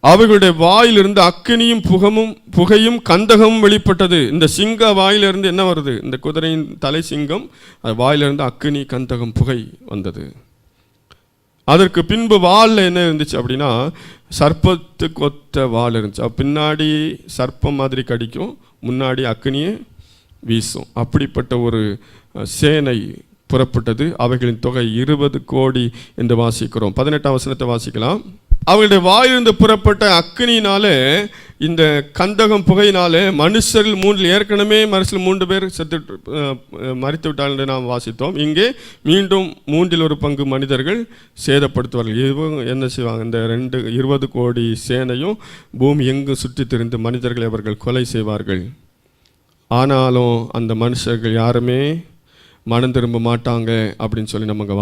அவைகளுடைய வாயிலிருந்து அக்கினியும் புகையும் கந்தகமும் வெளிப்பட்டது. இந்த சிங்க வாயிலிருந்து என்ன வருது? இந்த குதிரையின் தலை சிங்கம், அது வாயிலிருந்து அக்கினி கந்தகம் புகை வந்தது. அதற்கு பின்பு வாலில் என்ன இருந்துச்சு அப்படின்னா சர்ப்பத்துக்கு ஒத்த வால் இருந்துச்சு. பின்னாடி சர்ப்பம் மாதிரி கடிக்கும், முன்னாடி அக்கினியை வீசும். அப்படிப்பட்ட ஒரு சேனை புறப்பட்டது. அவைகளின் தொகை 20 கோடி என்று வாசிக்கிறோம். 18ஆம் வசனத்தை வாசிக்கலாம். அவர்களுடைய வாயிலிருந்து புறப்பட்ட அக்கினியினாலே, இந்த கந்தகம் புகையினாலே மனுஷரில் ஏற்கனவே 3 பேர் மரித்து விட்டார்கள் என்று நாம் வாசித்தோம். இங்கே மீண்டும் 1/3 பங்கு மனிதர்கள் சேதப்படுத்துவார்கள். இவங்க என்ன செய்வாங்க? இந்த 20 கோடி சேனையும் பூமி எங்கு சுற்றி திரிந்து மனிதர்களை அவர்கள் கொலை செய்வார்கள். ஆனாலும் அந்த மனுஷர்கள் யாருமே மனம் திரும்ப மாட்டாங்க அப்படின்னு சொல்லி நம்ம அங்கே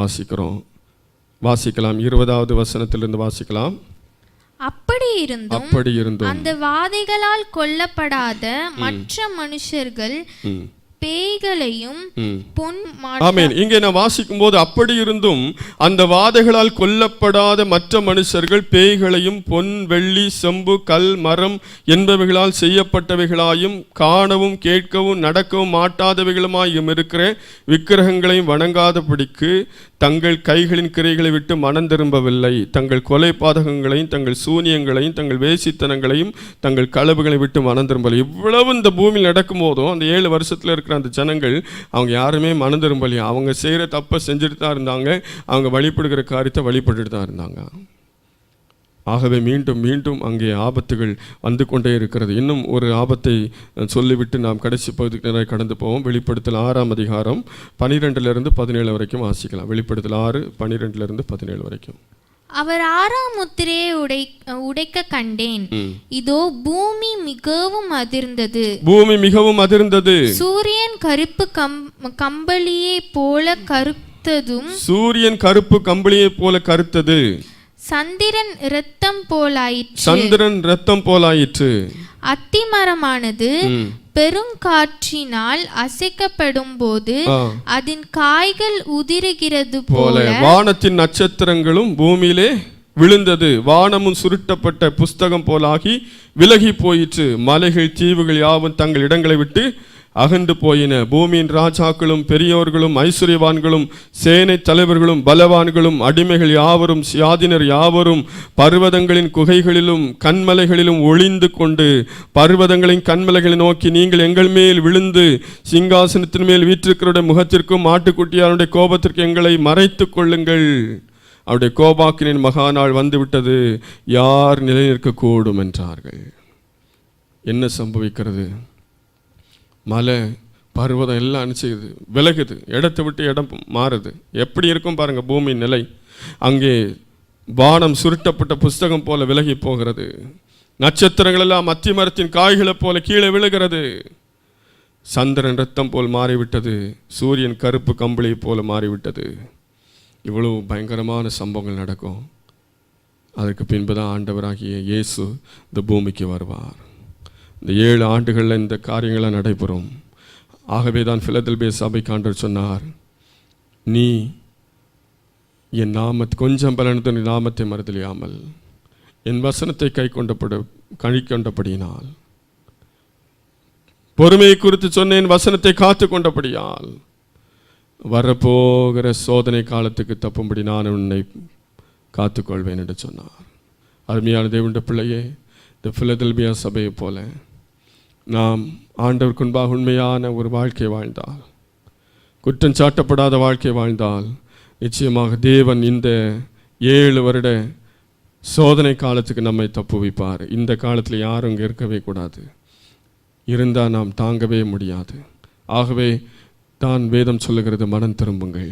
வாசிக்கலாம். 20வது வசனத்திலிருந்து வாசிக்கலாம். அப்படி இருந்தும் அந்த வாதைகளால் கொல்லப்படாத மற்ற மனுஷர்கள் பேய்களையும் ஆமென். இங்கே நான் வாசிக்கும் போது அப்படி இருந்தும் அந்த வாதைகளால் கொல்லப்படாத மற்ற மனுஷர்கள் பேய்களையும் பொன் வெள்ளி செம்பு கல் மரம் என்பவைகளால் செய்யப்பட்டவைகளாயும் காணவும் கேட்கவும் நடக்கவும் மாட்டாதவைகளுமாயும் இருக்கிற விக்கிரகங்களையும் வணங்காதபடிக்கு தங்கள் கைகளின் கிரைகளை விட்டு மனம் திரும்பவில்லை. தங்கள் கொலை பாதகங்களையும் தங்கள் சூனியங்களையும் தங்கள் வேசித்தனங்களையும் தங்கள் களவுகளை விட்டு மனம் திரும்பவில்லை. இவ்வளவு இந்த பூமியில் நடக்கும் போதும் அந்த 7 வருஷத்தில் இருக்கிற இருக்கிற அந்த ஜனங்கள் அவங்க யாருமே மனம் திரும்பலையா. அவங்க செய்கிற தப்பை செஞ்சுட்டு தான் இருந்தாங்க, அவங்க வழிபடுகிற காரியத்தை வழிபட்டுட்டு தான் இருந்தாங்க. ஆகவே மீண்டும் மீண்டும் அங்கே ஆபத்துகள் வந்து கொண்டே இருக்கிறது. இன்னும் ஒரு ஆபத்தை சொல்லிவிட்டு நாம் கடைசி பகுதிக்கு கடந்து போவோம். வெளிப்படுத்தல் 6ஆம் அதிகாரம் 12-17 வரைக்கும் வாசிக்கலாம். வெளிப்படுத்தல் 6:12-17 வரைக்கும். அவர் 6ஆம் முத்திரையை உடைக்க கண்டேன். இதோ பூமி மிகவும் அதிர்ந்தது. பூமி மிகவும் அதிர்ந்தது. சூரியன் கருப்பு கம்பளியை போல கருத்ததும். சூரியன் கருப்பு கம்பளியை போல கருத்தது. சந்திரன் இரத்தம் போலாயிற்று. சந்திரன் இரத்தம் போலாயிற்று. அத்திமரமானது பெருங்காற்றினால் அசைக்கப்படும் போது அதன் காய்கள் உதிருகிறது போல வானத்தின் நட்சத்திரங்களும் பூமியிலே விழுந்தது. வானமும் சுருட்டப்பட்ட புஸ்தகம் போலாகி விலகி போயிற்று. மலைகள் தீவுகள் யாவும் தங்கள் இடங்களை விட்டு அகன்று போயின. பூமியின் ராஜாக்களும் பெரியோர்களும் ஐஸ்வர்யவான்களும் சேனை தலைவர்களும் பலவான்களும் அடிமைகள் யாவரும் சுயாதீனர் யாவரும் பர்வதங்களின் குகைகளிலும் கண்மலைகளிலும் ஒளிந்து கொண்டு பர்வதங்களின் கண்மலைகளை நோக்கி, நீங்கள் எங்கள் மேல் விழுந்து சிங்காசனத்தின் மேல் வீற்றிருக்கிறவருடைய முகத்திற்கும் ஆட்டுக்குட்டியாருடைய கோபத்திற்கு எங்களை மறைத்து கொள்ளுங்கள். அவருடைய கோபாக்கினின் மகாநாள் வந்துவிட்டது, யார் நிலை நிற்கக்கூடும் என்றார்கள். என்ன சம்பவிக்கிறது? மலை பர்வதம் எல்லாம் அனுப்பிச்சுது, விலகுது, இடத்தை விட்டு இடம் மாறுது. எப்படி இருக்கும் பாருங்க பூமி நிலை. அங்கே வானம் சுருட்டப்பட்ட புஸ்தகம் போல விலகி போகிறது. நட்சத்திரங்கள் எல்லாம் அத்திமரத்தின் காய்களை போல கீழே விழுகிறது. சந்திரன் ரத்தம் போல் மாறிவிட்டது. சூரியன் கருப்பு கம்பளி போல மாறிவிட்டது. இவ்வளவு பயங்கரமான சம்பவங்கள் நடக்கும். அதற்கு பின்புதான் ஆண்டவராகிய இயேசு இந்த பூமிக்கு வருவார். இந்த 7 ஆண்டுகளில் இந்த காரியங்களாக நடைபெறும். ஆகவே தான் பிலதெல்பியா சபைக்கு ஆண்டவர் சொன்னார், நீ என் கொஞ்சம் பலனது நாமத்தை மறுதலியாமல் என் வசனத்தை கழிக்கொண்டபடியினால், பொறுமையை குறித்து சொன்னேன் வசனத்தை காத்து கொண்டபடியால் வரப்போகிற சோதனை காலத்துக்கு தப்பும்படி நான் உன்னை காத்துக்கொள்வேன் என்று சொன்னார். அருமையான தேவனுடைய பிள்ளையே, இந்த பிலதெல்பியா சபையை போல நாம் ஆண்டவருக்கு முன்பாக உண்மையான ஒரு வாழ்க்கை வாழ்ந்தால், குற்றம் சாட்டப்படாத வாழ்க்கை வாழ்ந்தால், நிச்சயமாக தேவன் இந்த 7 வருட சோதனை காலத்துக்கு நம்மை தப்புவிப்பார். இந்த காலத்தில் யாரும் இங்கே இருக்கவே கூடாது. இருந்தால் நாம் தாங்கவே முடியாது. ஆகவே தான் வேதம் சொல்லுகிறது, மனம் திரும்புங்கள்,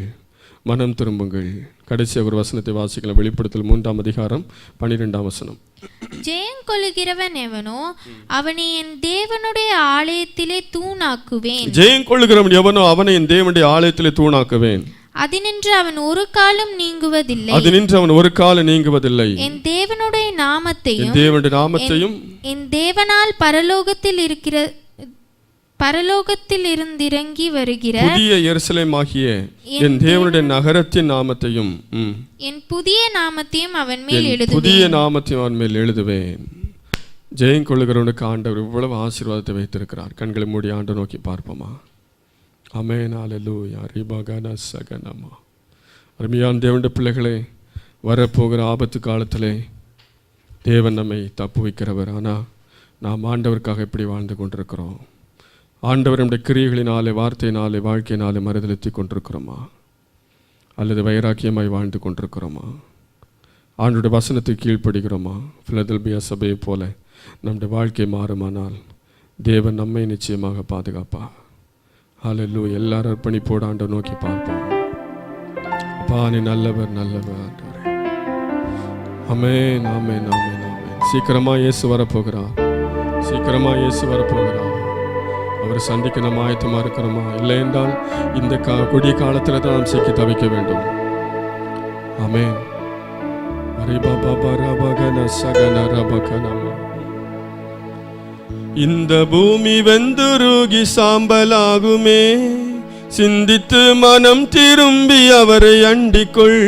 மனம் திரும்புங்கள். கடைசி ஒரு வசனத்தை வாசிக்கலாம். வெளிப்படுத்தல் 3ஆம் அதிகாரம் 12ஆம் வசனம். ஜெயம் கொள்ளுகிறவன் எவனோ அவனை என் தேவனுடைய ஆலயத்திலே தூணாக்குவேன். ஜெயம் கொள்ளுகிறவன் எவனோ அவனை என் தேவனுடைய ஆலயத்திலே தூணாக்குவேன். அதினின்று அவன் ஒரு காலம் நீங்குவதில்லை. அதினின்று அவன் ஒரு காலம் நீங்குவதில்லை. என் தேவனுடைய நாமத்தையும் என் தேவனால் பரலோகத்தில் இருந்திறங்கி வருகிற புதிய எருசலேம் ஆகிய என் தேவனுடைய நகரத்தின் நாமத்தையும் என் புதிய நாமத்தையும் அவன் மேல் எழுதுவேன். புதிய நாமத்தையும் அவன் மேல் எழுதுவேன். ஜெயம் கொள்ளுகிறவனுக்கு ஆண்டவர் இவ்வளவு ஆசீர்வாதத்தை வைத்திருக்கிறார். கண்களை மூடி ஆண்டவர் நோக்கி பார்ப்போமா? ஆமென், அல்லேலூயா, ரிபகன சகனமா. அருமையான தேவனுடைய பிள்ளைகளே, வரப்போகிற ஆபத்து காலத்திலே தேவன் நம்மை தப்பு வைக்கிறவர். ஆனால் நாம் ஆண்டவருக்காக எப்படி வாழ்ந்து கொண்டிருக்கிறோம்? ஆண்டவர் நம்முடைய கிரியைகளினாலே, வார்த்தையினாலே, வாழ்க்கையினாலே மறுதலித்து கொண்டிருக்கிறோமா? அல்லது வைராக்கியமாய் வாழ்ந்து கொண்டிருக்கிறோமா? ஆண்டவருடைய வசனத்தை கீழ்ப்படுகிறோமா? பிலதெல்பியா சபையை போல நம்முடைய வாழ்க்கை மாறுமானால் தேவன் நம்மை நிச்சயமாக பாதுகாப்பா. அல்லேலூயா. எல்லாரும் அர்ப்பணிப்போடு ஆண்டவர் நோக்கி பார்ப்போம். அப்பா, நீ நல்லவர், நல்லவர் ஆண்டவரே. ஆமென், ஆமென், ஆமென், ஆமென். சீக்கிரமா இயேசு வரப்போகிறார். சீக்கிரமா இயேசு வரப்போகிறார். அவரை சந்திக்க நம்ம ஆயத்தமா இருக்கிறோமா? இல்லை என்றால் இந்த கொடிய காலத்தில் தான் நாம் சிக்கி தவிக்க வேண்டும். ஆமென். இந்த பூமி வெந்துருகி சாம்பலாகுமே, சிந்தித்து மனம் திரும்பி அவரை அண்டிக்கொள்.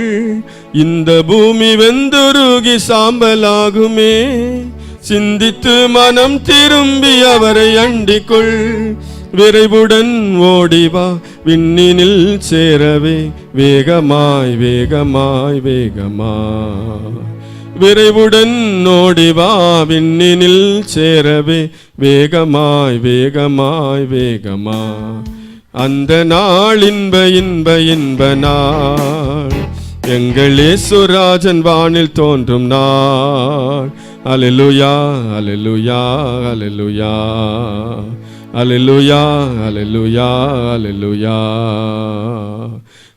இந்த பூமி வெந்துருகி சாம்பலாகுமே, சிந்தித்து மனம் திரும்பி அவரை அண்டிக்கொள். விரைவுடன் ஓடிவா விண்ணினில் சேரவே, வேகமாய் வேகமாய் வேகமாய். விரைவுடன் ஓடிவா விண்ணினில் சேரவே, வேகமாய் வேகமாய் வேகமாய். அந்த நாள் இன்ப இன்ப இன்ப நாள், எங்கள் இயேசுராஜன் வானில் தோன்றும் நாள். அல்லேலூயா அல்லேலூயா அல்லேலூயா அல்லேலூயா அல்லேலூயா அல்லேலூயா.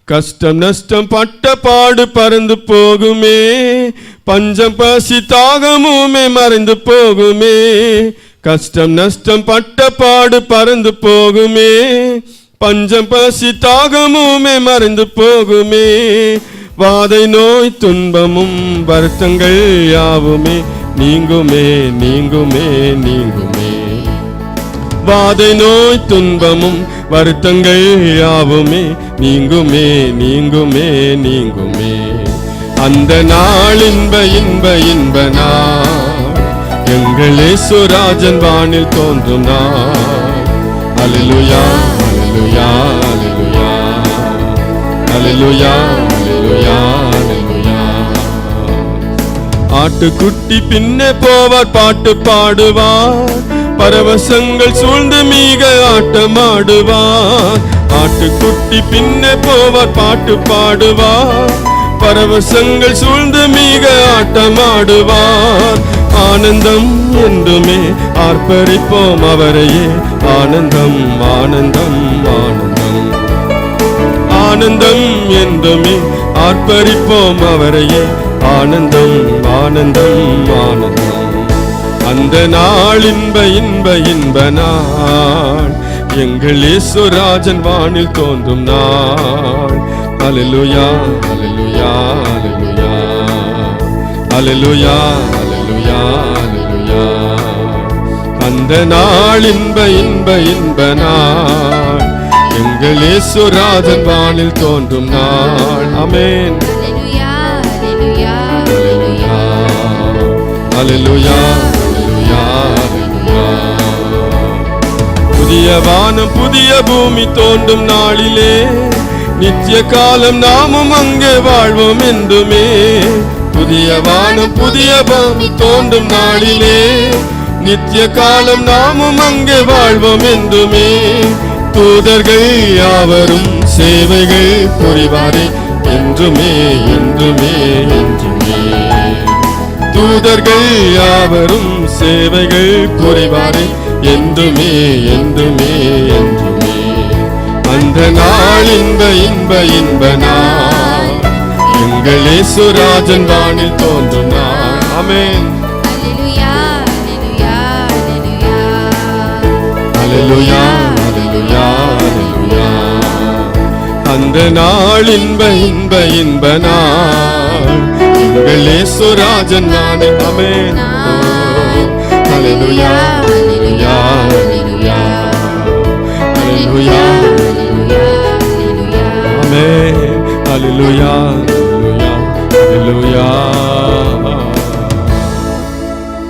கஷ்டம் நஷ்டம் பட்ட பாடு பறந்து போகுமே, பஞ்சம் பசி தாகமுமே மறைந்து போகுமே. கஷ்டம் நஷ்டம் பட்ட பாடு பறந்து போகுமே, பஞ்சம் பசி தாகமுமே மறைந்து போகுமே. வாதை நோய் துன்பமும் வருத்தங்கள் யாவுமே நீங்குமே நீங்குமே நீங்குமே. வாதை நோய் துன்பமும் வருத்தங்கள் யாவுமே நீங்குமே நீங்குமே நீங்குமே. அந்த நாள் இன்ப இன்ப இன்ப நாள், எங்கள் இயேசுராஜன் வானில் தோன்றும் நாள். அல்லேலூயா அல்லேலூயா அல்லேலூயா அல்லேலூயா அல்லேலூயா அல்லேலூயா. ஆட்டுக்குட்டி பின்னே போவார் பாட்டு பாடுவார், பரவசங்கள் சூழ்ந்து மிக ஆட்டமாடுவார். ஆட்டுக்குட்டி பின்னே போவார் பாட்டு பாடுவார், பரவசங்கள் சூழ்ந்து மிக ஆட்டமாடுவார். ஆனந்தம் என்றுமே ஆர்ப்பரிப்போம் அவரையே, ஆனந்தம் ஆனந்தம் ஆனந்தம். ஆனந்தம் என்றுமே ஆர்ப்பரிப்போம் அவரையே, ஆனந்தம் ஆனந்தம் ஆனந்தம். அந்த நாள் இன்ப இன்ப இன்ப நாள், எங்கள் இயேசுராஜன் வானில் தோன்றும் நாள். அல்லேலூயா அல்லேலூயா அல்லேலூயா அல்லேலூயா அல்லேலூயா அல்லேலூயா. அந்த நாள் இன்ப இன்ப இன்ப நாள், எங்கள் இயேசுராஜன் வானில் தோன்றும் நாள். ஆமென். அல்லேலூயா அல்லேலூயா அல்லேலூயா அல்லேலூயா அல்லேலூயா அல்லேலூயா. புதிய வானம் புதிய பூமி தோன்றும் நாளிலே, நித்திய காலம் நாமும் அங்கே வாழ்வோம் என்றுமே. புதிய வானம் புதிய பூமி தோன்றும் நாளிலே, நித்திய காலம் நாமும் அங்கே வாழ்வோம் என்றுமே. தூதர்கள் யாவரும் சேவைகள் புரிவாரே என்றுமே என்றுமே என்றுமே. தூதர்கள் யாவரும் சேவைகள் புரிவாரே என்றுமே என்றுமே என்றுமே. அந்த நாள் இன்ப இன்ப இன்ப நாள், எங்கள் இயேசுராஜன் வானில் தோன்றும் நாள். ஆமென். அல்லேலூயா அல்லேலூயா அல்லேலூயா அல்லேலூயா அல்லேலூயா அல்லேலூயா. அந்த நாள் இன்ப இன்ப இன்ப நாள், எங்கள் இயேசுராஜன் வானில். ஆமென். அல்லேலூயா அல்லேலூயா அல்லேலூயா அல்லேலூயா. ஆமென். அல்லேலூயா.